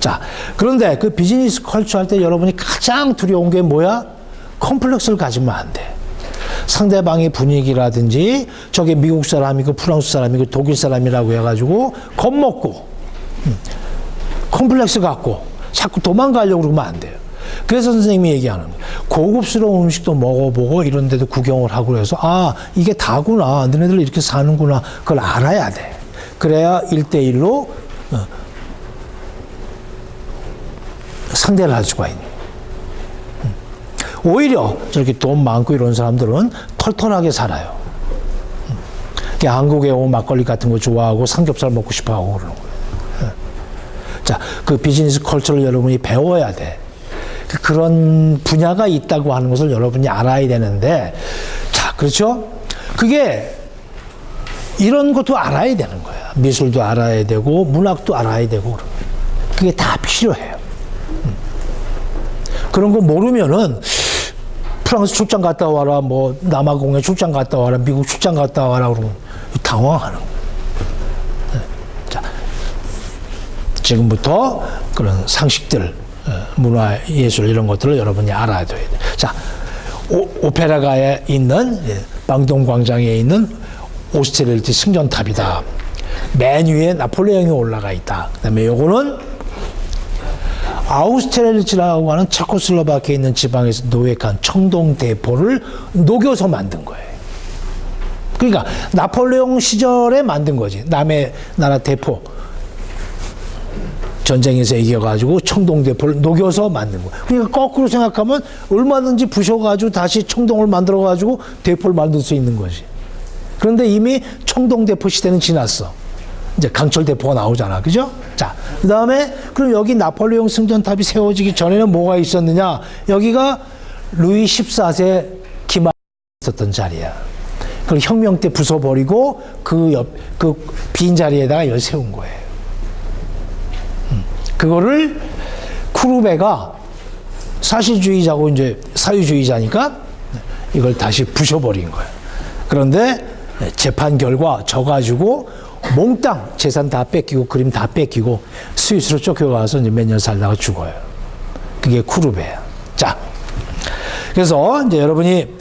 자, 그런데 그 비즈니스 컬처 할 때 여러분이 가장 두려운 게 뭐야? 컴플렉스를 가지면 안 돼. 상대방의 분위기라든지 저게 미국 사람이고 프랑스 사람이고 독일 사람이라고 해가지고 겁먹고 컴플렉스 갖고 자꾸 도망가려고 그러면 안 돼요. 그래서 선생님이 얘기하는 거예요. 고급스러운 음식도 먹어보고 이런 데도 구경을 하고 그래서 아, 이게 다구나. 너네들 이렇게 사는구나. 그걸 알아야 돼. 그래야 1대1로 상대를 할 수가 있는. 오히려 저렇게 돈 많고 이런 사람들은 털털하게 살아요. 한국에 온 막걸리 같은 거 좋아하고 삼겹살 먹고 싶어 하고 그러는 거예요. 자, 그 비즈니스 컬처를 여러분이 배워야 돼. 그런 분야가 있다고 하는 것을 여러분이 알아야 되는데, 자, 그렇죠? 그게 이런 것도 알아야 되는 거야. 미술도 알아야 되고, 문학도 알아야 되고, 그게 다 필요해요. 그런 거 모르면은, 프랑스 출장 갔다 와라, 뭐, 남아공에 출장 갔다 와라, 미국 출장 갔다 와라, 그러면 당황하는 거예요. 자, 지금부터 그런 상식들, 문화, 예술 이런 것들을 여러분이 알아야 돼요. 자, 오페라가에 있는 방동광장에 있는 오스트레리티 승전탑이다. 맨 위에 나폴레옹이 올라가 있다. 그다음에 요거는 아우스트레리치라고 하는 체코슬로바키아에 있는 지방에서 노획한 청동대포를 녹여서 만든 거예요. 그러니까 나폴레옹 시절에 만든 거지. 남의 나라 대포. 전쟁에서 이겨가지고 청동대포를 녹여서 만든 거예요. 그러니까 거꾸로 생각하면 얼마든지 부셔가지고 다시 청동을 만들어가지고 대포를 만들 수 있는 거지. 그런데 이미 청동대포 시대는 지났어. 이제 강철대포가 나오잖아. 그죠? 자, 그 다음에 그럼 여기 나폴레옹 승전탑이 세워지기 전에는 뭐가 있었느냐? 여기가 루이 14세 기마가 있었던 자리야. 그걸 혁명 때 부숴버리고 그 빈 자리에다가 이걸 세운 거예요. 그거를 쿠르베가 사실주의자고 이제 사유주의자니까 이걸 다시 부셔버린 거예요. 그런데 재판 결과 져가지고 몽땅 재산 다 뺏기고 그림 다 뺏기고 스위스로 쫓겨가서 이제 몇 년 살다가 죽어요. 그게 쿠르베야. 자, 그래서 이제 여러분이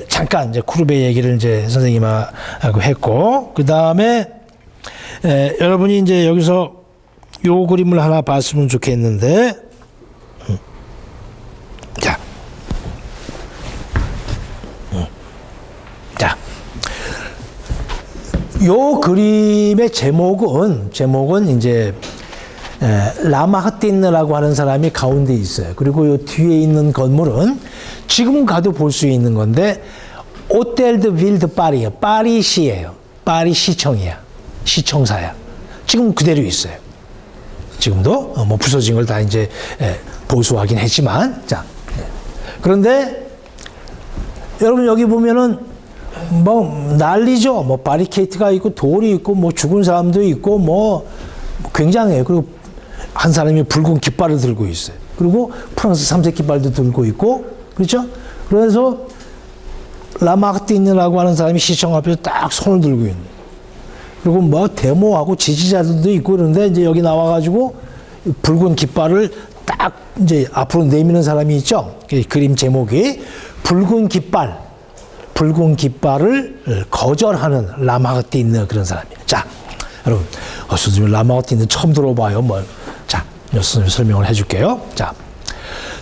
잠깐 이제 쿠르베 얘기를 이제 선생님하고 했고, 그 다음에 여러분이 이제 여기서 요 그림을 하나 봤으면 좋겠는데, 자, 자, 요 그림의 제목은 이제 라마흐틴느라고 하는 사람이 가운데 있어요. 그리고 요 뒤에 있는 건물은 지금 가도 볼 수 있는 건데 오텔 드 빌드 파리예요. 파리시예요. 파리 시청이야. 시청사야. 지금 그대로 있어요. 지금도 뭐 부서진 걸 다 이제 보수하긴 했지만, 자, 그런데 여러분 여기 보면은 뭐 난리죠. 뭐 바리케이트가 있고 돌이 있고 뭐 죽은 사람도 있고 뭐 굉장해요. 그리고 한 사람이 붉은 깃발을 들고 있어요. 그리고 프랑스 3색 깃발도 들고 있고, 그렇죠? 그래서 라마르티느라고 하는 사람이 시청 앞에서 딱 손을 들고 있는. 그리고 뭐 데모하고 지지자들도 있고 그런데 이제 여기 나와가지고 붉은 깃발을 딱 이제 앞으로 내미는 사람이 있죠. 그림 제목이 붉은 깃발을 거절하는 라마르티느 그런 사람이에요. 자, 여러분, 선생님 라마르티느 처음 들어봐요. 뭐, 자, 선생님 설명을 해줄게요. 자,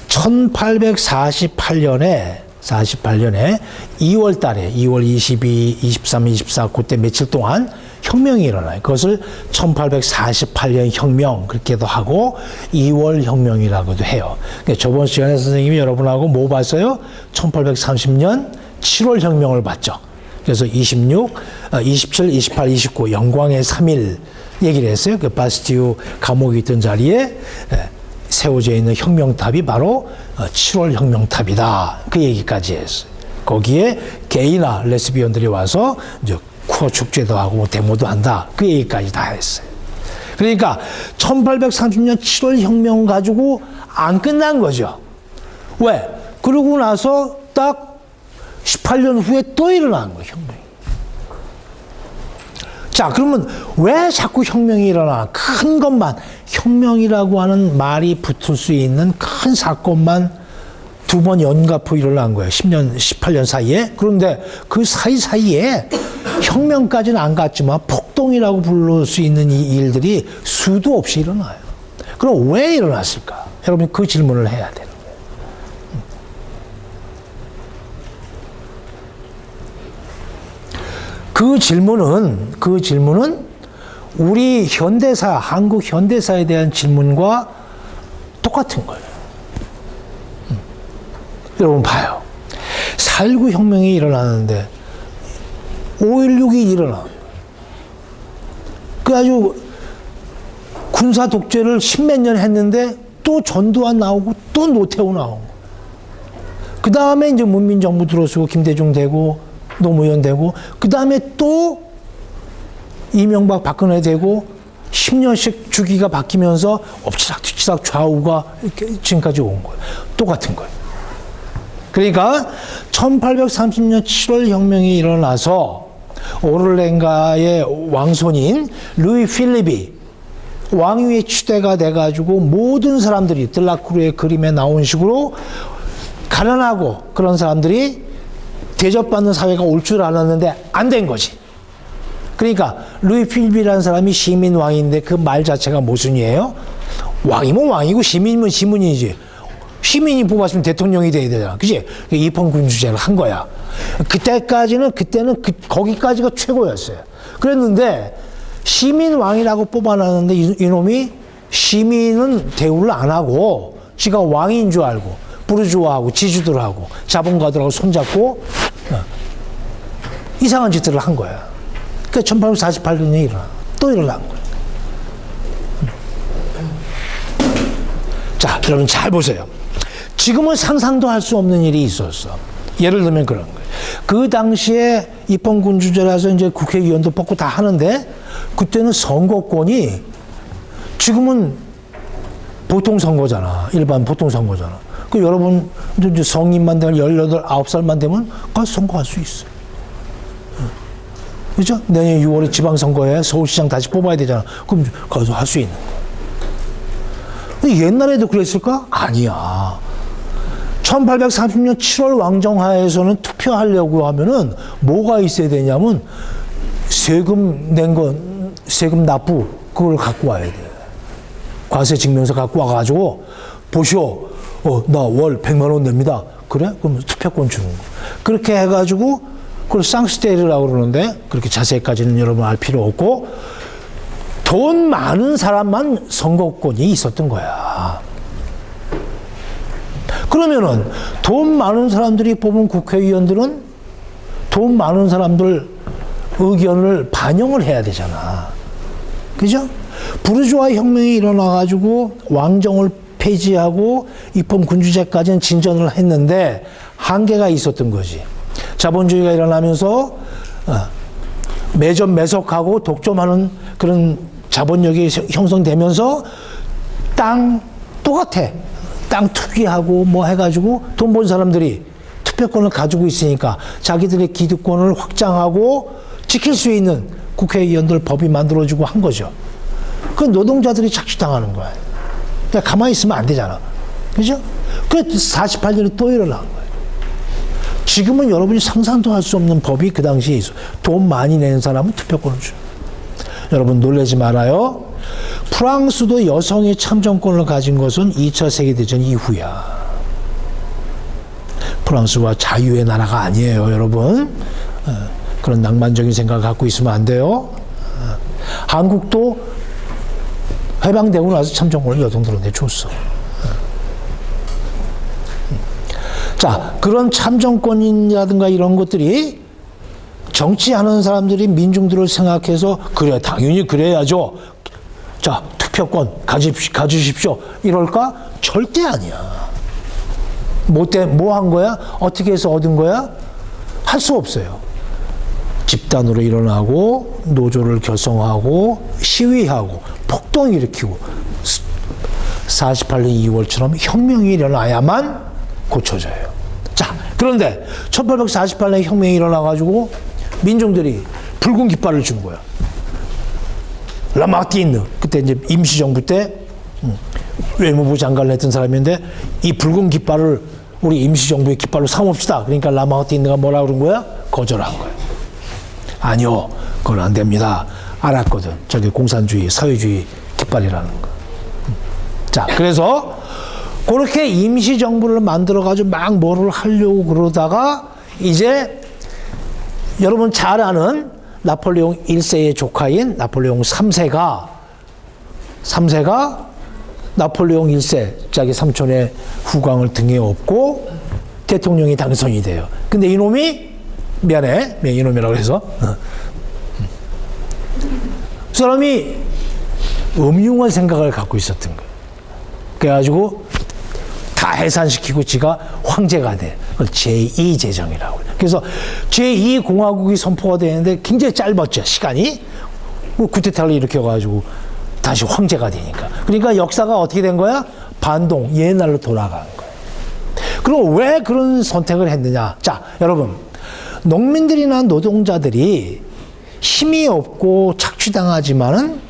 1848년에 2월 달에 2월 22, 23, 24 그때 며칠 동안 혁명이 일어나요. 그것을 1848년 혁명 그렇게도 하고 2월 혁명이라고도 해요. 그러니까 저번 시간에 선생님이 여러분하고 뭐 봤어요? 1830년 7월 혁명을 봤죠. 그래서 26, 27, 28, 29 영광의 3일 얘기를 했어요. 그 바스티유 감옥이 있던 자리에 세워져 있는 혁명탑이 바로 7월 혁명탑이다. 그 얘기까지 했어요. 거기에 게이나 레스비언들이 와서 이제 쿠어 축제도 하고 뭐 데모도 한다. 그 얘기까지 다 했어요. 그러니까 1830년 7월 혁명 가지고 안 끝난 거죠. 왜? 그러고 나서 딱 18년 후에 또 일어난 거예요, 혁명이. 자, 그러면 왜 자꾸 혁명이 일어나? 큰 것만, 혁명이라고 하는 말이 붙을 수 있는 큰 사건만 두 번 연가포 일어난 거예요. 10년, 18년 사이에. 그런데 그 사이사이에 혁명까지는 안 갔지만 폭동이라고 부를 수 있는 이 일들이 수도 없이 일어나요. 그럼 왜 일어났을까? 여러분 그 질문을 해야 돼요. 그 질문은 우리 현대사, 한국 현대사에 대한 질문과 똑같은 거예요. 여러분 봐요. 4.19 혁명이 일어나는데 5.16이 일어나. 그래가지고 군사 독재를 십몇 년 했는데 또 전두환 나오고 또 노태우 나오고. 그 다음에 이제 문민정부 들어서고 김대중 되고 노무현 되고 그 다음에 또 이명박 박근혜 되고 10년씩 주기가 바뀌면서 엎치락뒤치락 좌우가 이렇게 지금까지 온 거예요. 똑같은 거예요. 그러니까 1830년 7월 혁명이 일어나서 오를랭가의 왕손인 루이 필립이 왕위에 추대가 돼가지고 모든 사람들이 들라크루의 그림에 나온 식으로 가난하고 그런 사람들이 대접받는 사회가 올 줄 알았는데 안 된 거지. 그러니까 루이 필립이라는 사람이 시민 왕인데 그 말 자체가 모순이에요. 왕이면 왕이고 시민이면 시민이지. 시민이 뽑았으면 대통령이 돼야 되잖아. 그치? 입헌군주제를 한 거야. 그때는 거기까지가 최고였어요. 그랬는데 시민 왕이라고 뽑아놨는데 이놈이 시민은 대우를 안 하고 지가 왕인 줄 알고 부르주아하고 지주들하고 자본가들하고 손잡고 이상한 짓들을 한 거야. 그러니까 1848년에 또 일어난 거야. 자, 여러분 잘 보세요. 지금은 상상도 할 수 없는 일이 있었어. 예를 들면 그런 거예요. 그 당시에 입헌군주제라서 이제 국회의원도 뽑고 다 하는데 그때는 선거권이 지금은 보통 선거잖아. 일반 보통 선거잖아. 그 여러분 이제 성인만 되면 18, 9살만 되면 가서 선거할 수 있어. 그죠? 내년 6월에 지방선거에 서울시장 다시 뽑아야 되잖아. 그럼 가서 할 수 있는 거야. 옛날에도 그랬을까? 아니야. 1830년 7월 왕정하에서는 투표하려고 하면은 뭐가 있어야 되냐면 세금 낸 건, 세금 납부, 그걸 갖고 와야 돼. 과세 증명서 갖고 와가지고, 보시오. 나 월 100만 원 냅니다. 그래? 그럼 투표권 주는 거. 그렇게 해가지고, 그걸 쌍스테이르라고 그러는데, 그렇게 자세히까지는 여러분 알 필요 없고, 돈 많은 사람만 선거권이 있었던 거야. 그러면은, 돈 많은 사람들이 뽑은 국회의원들은 돈 많은 사람들 의견을 반영을 해야 되잖아. 그죠? 부르주아 혁명이 일어나가지고 왕정을 폐지하고 입헌 군주제까지는 진전을 했는데 한계가 있었던 거지. 자본주의가 일어나면서 매점 매석하고 독점하는 그런 자본력이 형성되면서 땅 똑같아. 땅 투기하고 뭐 해가지고 돈 번 사람들이 투표권을 가지고 있으니까 자기들의 기득권을 확장하고 지킬 수 있는 국회의원들 법이 만들어지고 한 거죠. 그 노동자들이 착취당하는 거야. 그러니까 가만히 있으면 안 되잖아. 그죠? 그 48년에 또 일어난 거예요. 지금은 여러분이 상상도 할 수 없는 법이 그 당시에 있어. 돈 많이 내는 사람은 투표권을 줘. 여러분 놀라지 말아요. 프랑스도 여성의 참정권을 가진 것은 2차 세계대전 이후야. 프랑스와 자유의 나라가 아니에요, 여러분. 그런 낭만적인 생각을 갖고 있으면 안 돼요. 한국도 해방되고 나서 참정권을 여성들한테 줬어. 자, 그런 참정권이라든가 이런 것들이 정치하는 사람들이 민중들을 생각해서 그래, 당연히 그래야죠. 자, 투표권 가지십시오. 이럴까? 절대 아니야. 뭐 한 거야? 어떻게 해서 얻은 거야? 할 수 없어요. 집단으로 일어나고 노조를 결성하고 시위하고 폭동 일으키고 48년 2월처럼 혁명이 일어나야만 고쳐져요. 자, 그런데 1848년에 혁명이 일어나가지고 민중들이 붉은 깃발을 준 거야. 라마르티느, 그때 이제 임시정부 때 외무부 장관을 했던 사람인데 이 붉은 깃발을 우리 임시정부의 깃발로 삼읍시다. 그러니까 라마르티느가 뭐라 그런 거야? 거절한 거야. 아니요, 그건 안 됩니다. 알았거든. 저게 공산주의, 사회주의 깃발이라는 거. 자, 그래서 그렇게 임시정부를 만들어가지고 막 뭐를 하려고 그러다가 이제 여러분 잘 아는 나폴레옹 1세의 조카인 나폴레옹 3세가 나폴레옹 1세, 자기 삼촌의 후광을 등에 업고 대통령이 당선이 돼요. 근데 이놈이, 미안해, 이놈이라고 해서, 그 사람이 음흉한 생각을 갖고 있었던 거예요. 그래가지고 다 해산시키고 지가 황제가 돼. 그걸 제2제정이라고 그래요. 그래서 제2공화국이 선포가 되는데 굉장히 짧았죠, 시간이. 쿠데타를 일으켜가지고 다시 황제가 되니까. 그러니까 역사가 어떻게 된 거야? 반동, 옛날로 돌아간 거예요. 그럼 왜 그런 선택을 했느냐? 자, 여러분, 농민들이나 노동자들이 힘이 없고 착취당하지만은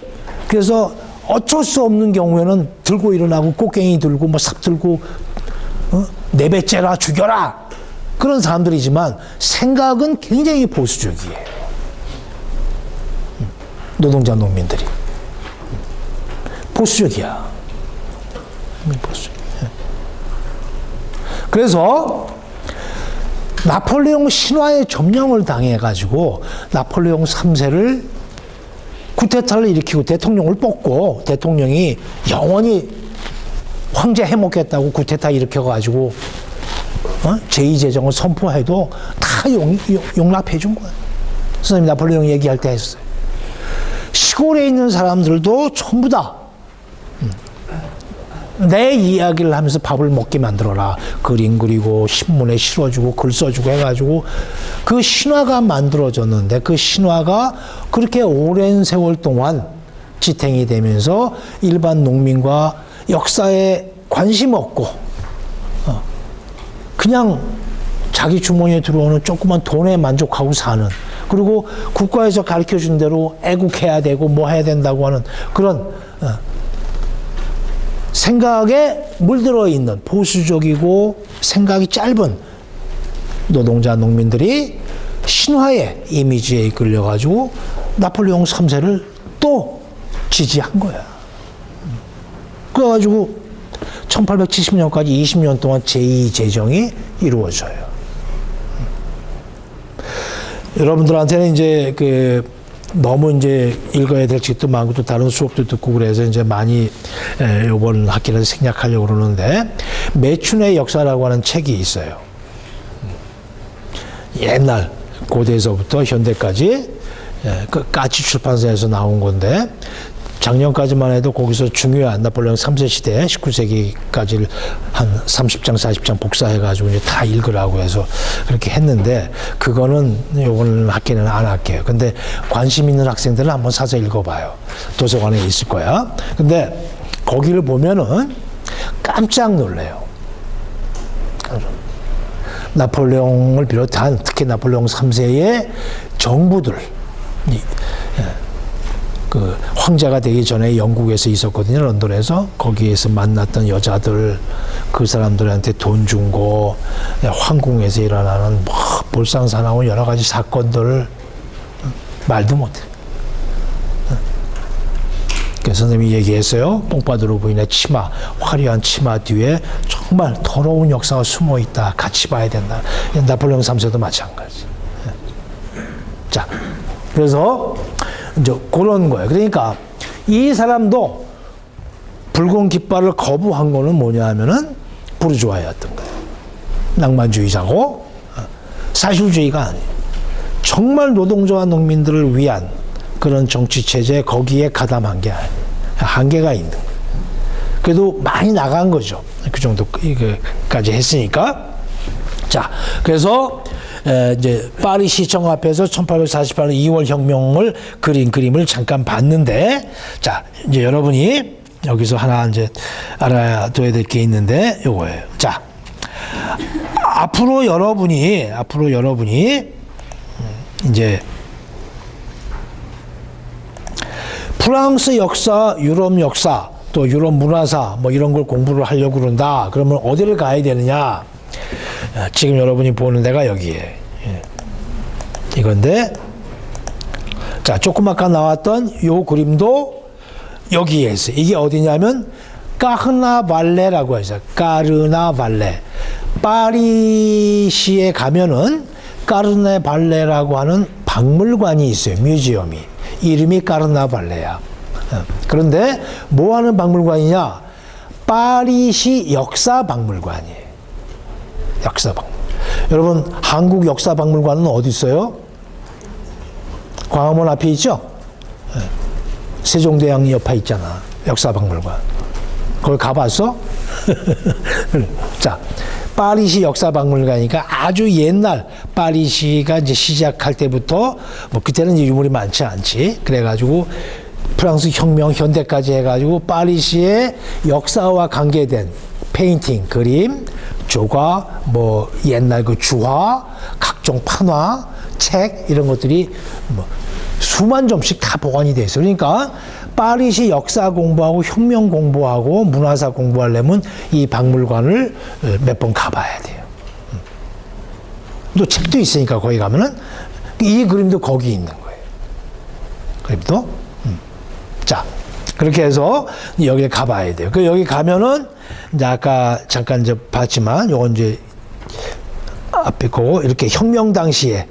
그래서 어쩔 수 없는 경우에는 들고 일어나고 꽃갱이 들고 뭐 삽 들고 내배째라 죽여라 그런 사람들이지만 생각은 굉장히 보수적이에요. 노동자 농민들이 보수적이야. 보수적이야. 그래서 나폴레옹 신화에 점령을 당해가지고 나폴레옹 3세를 쿠데타를 일으키고 대통령을 뽑고 대통령이 영원히 황제 해먹겠다고 쿠데타 일으켜가지고 제2제정을 선포해도 다 용납해 준 거야. 선생님 나폴레옹 얘기할 때 했어요. 시골에 있는 사람들도 전부 다 내 이야기를 하면서 밥을 먹게 만들어라. 그림 그리고 신문에 실어주고 글 써주고 해가지고 그 신화가 만들어졌는데 그 신화가 그렇게 오랜 세월 동안 지탱이 되면서 일반 농민과 역사에 관심 없고 그냥 자기 주머니에 들어오는 조그만 돈에 만족하고 사는, 그리고 국가에서 가르쳐준 대로 애국해야 되고 뭐 해야 된다고 하는 그런 생각에 물들어 있는 보수적이고 생각이 짧은 노동자 농민들이 신화의 이미지에 이끌려가지고 나폴레옹 3세를 또 지지한 거야. 그래가지고 1870년까지 20년 동안 제2제정이 이루어져요. 여러분들한테는 이제 너무 이제 읽어야 될 책도 많고 또 다른 수업도 듣고 그래서 이제 많이 이번 학기를 생략하려고 그러는데 매춘의 역사라고 하는 책이 있어요. 옛날 고대에서부터 현대까지 그 까치 출판사에서 나온 건데 작년까지만 해도 거기서 중요한 나폴레옹 3세 시대 19세기까지를 한 30장 40장 복사해가지고 이제 다 읽으라고 해서 그렇게 했는데 그거는 이번 학기는 안 할게요. 근데 관심 있는 학생들은 한번 사서 읽어봐요. 도서관에 있을 거야. 근데 거기를 보면은 깜짝 놀래요. 나폴레옹을 비롯한 특히 나폴레옹 3세의 정부들 그 황제가 되기 전에 영국에서 있었거든요. 런던에서. 거기에서 만났던 여자들, 그 사람들한테 돈 준 거, 황궁에서 일어나는 뭐 볼상사나운 여러 가지 사건들 말도 못해. 그래서 선생님이 얘기했어요. 뽕바드로 부인의 치마, 화려한 치마 뒤에 정말 더러운 역사가 숨어 있다. 같이 봐야 된다. 나폴레옹 3세도 마찬가지. 자, 그래서 이제 그런 거예요. 그러니까 이 사람도 붉은 깃발을 거부한 거는 뭐냐 하면은 부르주아였던 거예요. 낭만주의자고 사실주의가 아니에요. 정말 노동자와 농민들을 위한 그런 정치체제 거기에 가담한 게 아니에요. 한계가 있는 거예요. 그래도 많이 나간 거죠. 그 정도까지 했으니까. 자, 그래서 이제 파리 시청 앞에서 1848년 2월 혁명을 그린 그림을 잠깐 봤는데, 자, 이제 여러분이 여기서 하나 이제 알아둬야 될 게 있는데, 요거예요. 자, 앞으로 여러분이 이제 프랑스 역사, 유럽 역사, 또 유럽 문화사 뭐 이런 걸 공부를 하려고 그런다. 그러면 어디를 가야 되느냐? 지금 여러분이 보는 데가 여기에 이건데, 자, 조금 아까 나왔던 요 그림도 여기에 있어요. 이게 어디냐면 까르나발레라고 해서 까르나발레. 파리시에 가면은 까르나발레라고 하는 박물관이 있어요. 뮤지엄이. 이름이 까르나발레야. 그런데 뭐 하는 박물관이냐? 파리시 역사박물관이에요. 역사박물관. 여러분, 한국 역사박물관은 어디 있어요? 광화문 앞에 있죠? 세종대왕 옆에 있잖아. 역사박물관. 거기 가봤어? 자, 파리시 역사박물관이니까 아주 옛날 파리시가 이제 시작할 때부터 뭐 그때는 이제 유물이 많지 않지. 그래가지고 프랑스 혁명 현대까지 해가지고 파리시의 역사와 관계된 페인팅, 그림, 조각, 뭐 옛날 그 주화, 각종 판화, 책 이런 것들이 뭐 수만 점씩 다 보관이 돼 있어요. 그러니까 파리시 역사 공부하고 혁명 공부하고 문화사 공부하려면 이 박물관을 몇 번 가봐야 돼요. 또 책도 있으니까 거기 가면은 이 그림도 거기 있는 거예요. 그림도. 자, 그렇게 해서 여기 가봐야 돼요. 그 여기 가면은 이제 아까 잠깐 이제 봤지만 요건 이제 앞에 거 이렇게 혁명 당시에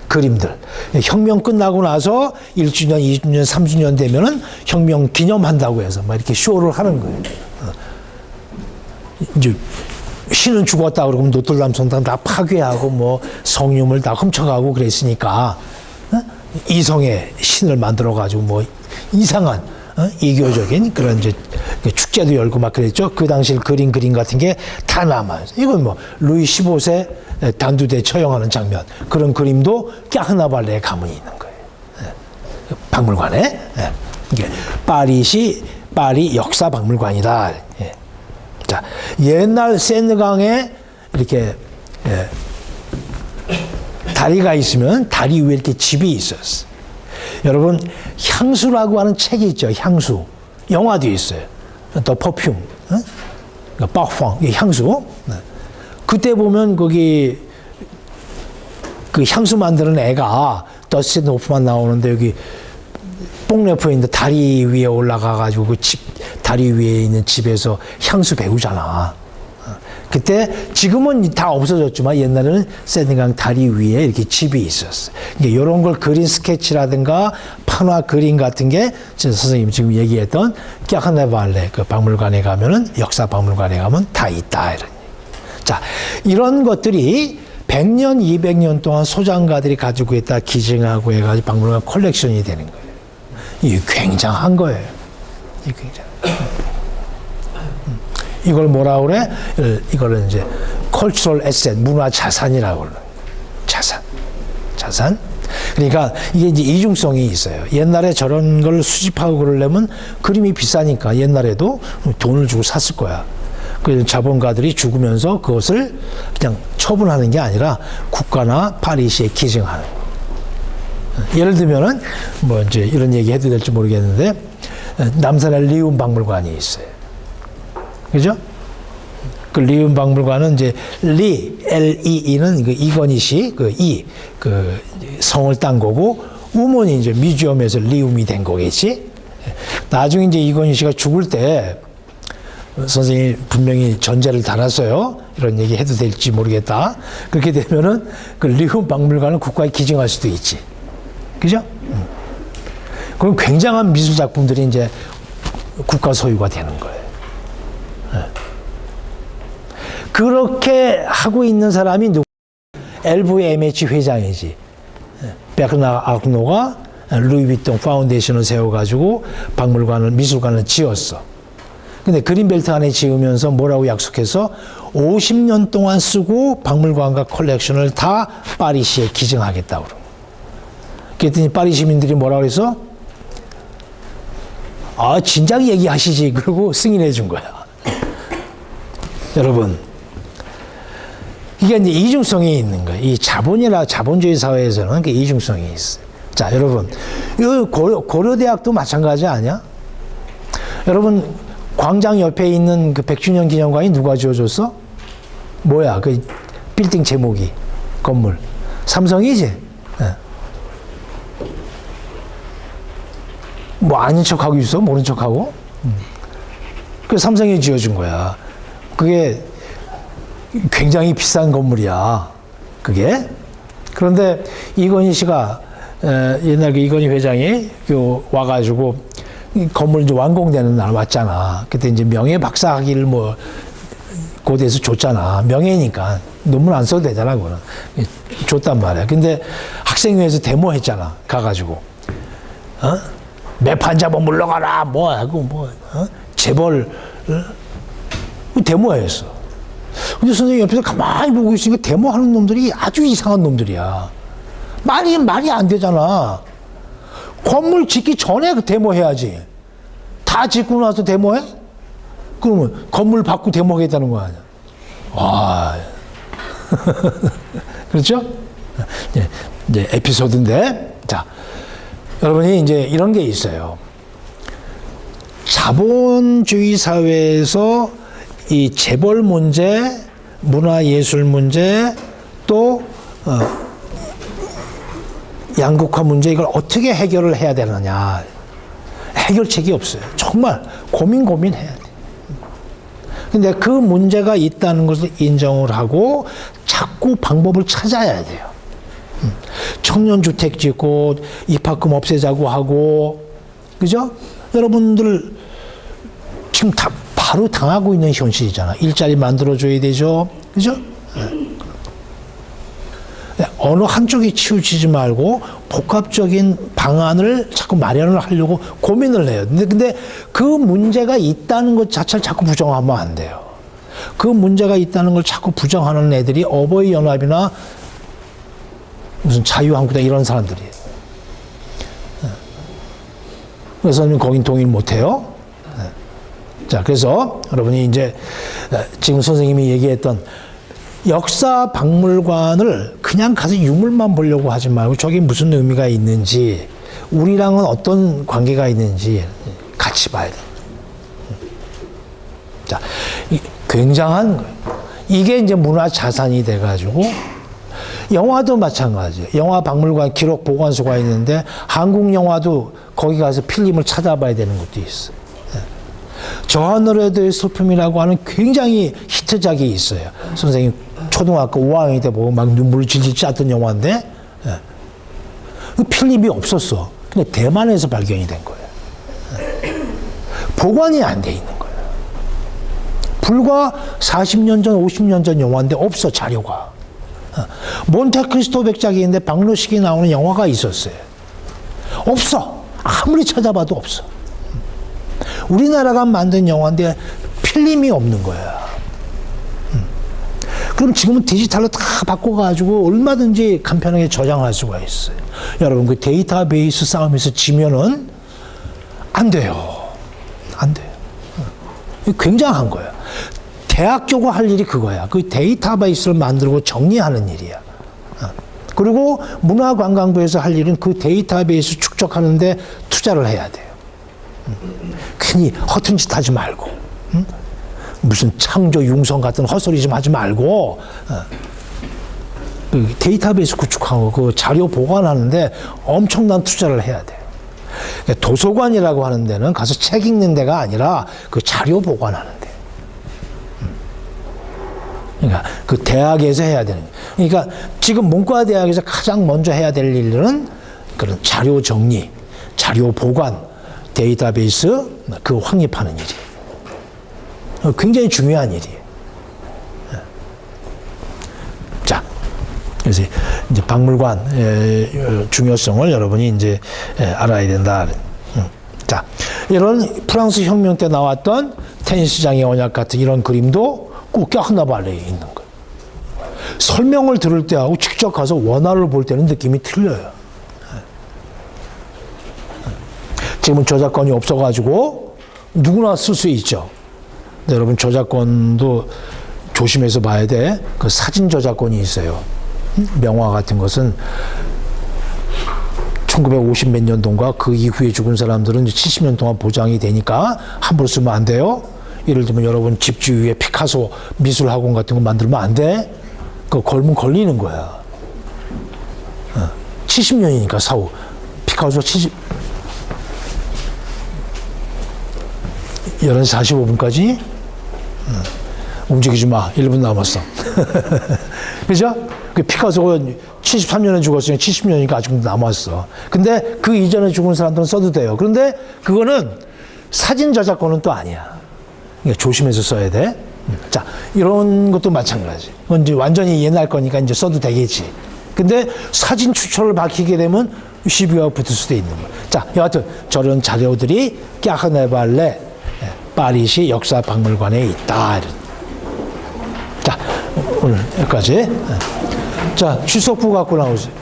그림들. 혁명 끝나고 나서 1주년, 2주년, 3주년 되면은 혁명 기념한다고 해서 막 이렇게 쇼를 하는 거예요. 이제 신은 죽었다 그러면 노틀담 성당 다 파괴하고 뭐 성유물 다 훔쳐가고 그랬으니까 이성의 신을 만들어 가지고 뭐 이상한 이교적인 그런 이제 축제도 열고 막 그랬죠. 그 당시 그림 같은 게 다 남아요. 이건 뭐 루이 15세 단두대 처형하는 장면 그런 그림도 까르나발레에 가문이 있는 거예요. 박물관에. 이게 파리 역사 박물관이다. 자, 옛날 세느강에 이렇게 다리가 있으면 다리 위에 이렇게 집이 있었어. 여러분, 향수라고 하는 책이 있죠. 향수. 영화도 있어요. 더 퍼퓸, 빠펑, 향수. 그때 보면 거기 그 향수 만드는 애가 더스틴 호프만 나오는데 여기 뽕래프에 있는 다리 위에 올라가가지고 그 집, 다리 위에 있는 집에서 향수 배우잖아. 그때 지금은 다 없어졌지만 옛날에는 세네강 다리 위에 이렇게 집이 있었어. 이런 걸 그린 스케치라든가 판화 그림 같은 게 선생님이 지금 얘기했던 캬카네발레 그 박물관에 가면은 역사 박물관에 가면 다 있다 이런. 자, 이런 것들이 100년, 200년 동안 소장가들이 가지고 있다 기증하고 해가지고 박물관 컬렉션이 되는 거예요. 이게 굉장한 거예요. 이게 굉장한. 이걸 뭐라 그래? 이거를 이제 cultural asset, 문화 자산이라고 그러는 자산. 그러니까 이게 이제 이중성이 있어요. 옛날에 저런 걸 수집하고 그러려면 그림이 비싸니까 옛날에도 돈을 주고 샀을 거야. 그 자본가들이 죽으면서 그것을 그냥 처분하는 게 아니라 국가나 파리시에 기증하는 거. 예를 들면은 뭐 이제 이런 얘기 해도 될지 모르겠는데 남산에 리움 박물관이 있어요. 그죠? 그 리움 박물관은 이제 L-E-E는 그 이건희 씨, 그 성을 딴 거고, 우문이 이제 뮤지엄에서 리움이 된 거겠지? 나중에 이제 이건희 씨가 죽을 때, 선생님이 분명히 전제를 달았어요. 이런 얘기 해도 될지 모르겠다. 그렇게 되면은 그 리움 박물관을 국가에 기증할 수도 있지. 그죠? 그럼 굉장한 미술 작품들이 이제 국가 소유가 되는 거예요. 그렇게 하고 있는 사람이 누구? LVMH 회장이지. 베르나르 아르노가 루이비통 파운데이션을 세워가지고 박물관을, 미술관을 지었어. 근데 그린벨트 안에 지으면서 뭐라고 약속해서 50년 동안 쓰고 박물관과 컬렉션을 다 파리시에 기증하겠다고 그러고. 그랬더니 파리 시민들이 뭐라고 그래서? 아, 진작 얘기하시지. 그러고 승인해 준 거야. 여러분, 이게 이제 이중성이 있는 거예요. 이 자본주의 사회에서는 그 이중성이 있어요. 자, 여러분, 이 고려대학도 마찬가지 아니야? 여러분, 광장 옆에 있는 그 100주년 기념관이 누가 지어줬어? 뭐야, 그 빌딩 제목이, 건물. 삼성이지? 네. 뭐 아닌 척하고 있어? 모른 척하고? 그 삼성이 지어준 거야. 그게 굉장히 비싼 건물이야. 그게. 그런데 이건희 씨가 옛날 그 이건희 회장이 와가지고 건물 이제 완공되는 날 왔잖아. 그때 이제 명예 박사학위를 뭐 고대에서 줬잖아. 명예니까 논문 안 써도 되잖아. 그거는 줬단 말이야. 근데 학생회에서 데모했잖아. 가가지고 매판 잡아 물러가라. 뭐 하고 뭐 재벌 데모했어. 근데 선생님 옆에서 가만히 보고 있으니까 데모하는 놈들이 아주 이상한 놈들이야. 말이 안 되잖아. 건물 짓기 전에 그 데모해야지. 다 짓고 나서 데모해? 그러면 건물 받고 데모하겠다는 거 아니야. 와. 그렇죠? 이제 에피소드인데, 자, 여러분이 이제 이런 게 있어요. 자본주의 사회에서 이 재벌 문제, 문화예술 문제, 또 양극화 문제, 이걸 어떻게 해결을 해야 되느냐. 해결책이 없어요. 정말 고민해야 돼. 근데 그 문제가 있다는 것을 인정을 하고 자꾸 방법을 찾아야 돼요. 청년주택 짓고 입학금 없애자고 하고, 그죠? 여러분들 지금 다 바로 당하고 있는 현실이잖아. 일자리 만들어줘야 되죠. 그죠? 어느 한쪽에 치우치지 말고 복합적인 방안을 자꾸 마련을 하려고 고민을 해요. 근데 그 문제가 있다는 것 자체를 자꾸 부정하면 안 돼요. 그 문제가 있다는 걸 자꾸 부정하는 애들이 어버이연합이나 무슨 자유한국당 이런 사람들이에요. 그래서 거긴 동의 못 해요. 자, 그래서 여러분이 이제 지금 선생님이 얘기했던 역사 박물관을 그냥 가서 유물만 보려고 하지 말고 저게 무슨 의미가 있는지, 우리랑은 어떤 관계가 있는지 같이 봐야 돼. 자, 굉장한 거예요. 이게 이제 문화 자산이 돼가지고 영화도 마찬가지예요. 영화 박물관 기록 보관소가 있는데 한국 영화도 거기 가서 필름을 찾아봐야 되는 것도 있어요. 저 하늘에도의 슬픔이라고 하는 굉장히 히트작이 있어요. 선생님 초등학교 5학년 때 보고 막 눈물을 질질 짰던 영화인데 그 필름이 없었어. 근데 대만에서 발견이 된 거예요. 보관이 안 돼 있는 거예요. 불과 40년 전, 50년 전 영화인데 없어, 자료가. 몬테크리스토 백작인데 박로식이 나오는 영화가 있었어요. 없어. 아무리 찾아봐도 없어. 우리나라가 만든 영화인데 필름이 없는 거야. 그럼 지금은 디지털로 다 바꿔가지고 얼마든지 간편하게 저장할 수가 있어요. 여러분, 그 데이터베이스 싸움에서 지면은 안 돼요. 안 돼요. 굉장한 거야. 대학교가 할 일이 그거야. 그 데이터베이스를 만들고 정리하는 일이야. 그리고 문화관광부에서 할 일은 그 데이터베이스 축적하는데 투자를 해야 돼요. 괜히 허튼 짓 하지 말고, 무슨 창조 융성 같은 헛소리 좀 하지 말고, 그 데이터베이스 구축하고 그 자료 보관하는데 엄청난 투자를 해야 돼요. 도서관이라고 하는 데는 가서 책 읽는 데가 아니라 그 자료 보관하는 데. 그러니까 그 대학에서 해야 되는. 그러니까 지금 문과대학에서 가장 먼저 해야 될 일은 그런 자료 정리, 자료 보관, 데이터베이스 그 확립하는 일이에요. 굉장히 중요한 일이에요. 자, 그래서 이제 박물관 중요성을 여러분이 이제 알아야 된다. 자, 이런 프랑스 혁명 때 나왔던 테니스장의 언약 같은 이런 그림도 꼭 껴하나발레에 있는 거예요. 설명을 들을 때하고 직접 가서 원화를 볼 때는 느낌이 틀려요. 지금은 저작권이 없어가지고 누구나 쓸 수 있죠. 근데 여러분, 저작권도 조심해서 봐야 돼. 그 사진 저작권이 있어요. 명화 같은 것은 1950 몇 년도인가 그 이후에 죽은 사람들은 70년 동안 보장이 되니까 함부로 쓰면 안 돼요. 예를 들면 여러분 집주 위에 피카소 미술학원 같은 거 만들면 안 돼. 그거 걸면 걸리는 거야. 70년이니까 사후. 피카소 11시 45분까지 움직이지 마. 1분 남았어. 그죠? 그 피카소가 73년에 죽었으니 70년이니까 아직 남았어. 근데 그 이전에 죽은 사람들은 써도 돼요. 그런데 그거는 사진 저작권은 또 아니야. 그러니까 조심해서 써야 돼. 자, 이런 것도 마찬가지. 그건 이제 완전히 옛날 거니까 이제 써도 되겠지. 근데 사진 추천을 밝히게 되면 시비가 붙을 수도 있는 거야. 자, 여하튼 저런 자료들이 까르네발레 파리시 역사박물관에 있다. 자, 오늘 여기까지. 자, 주석부 갖고 나오세요.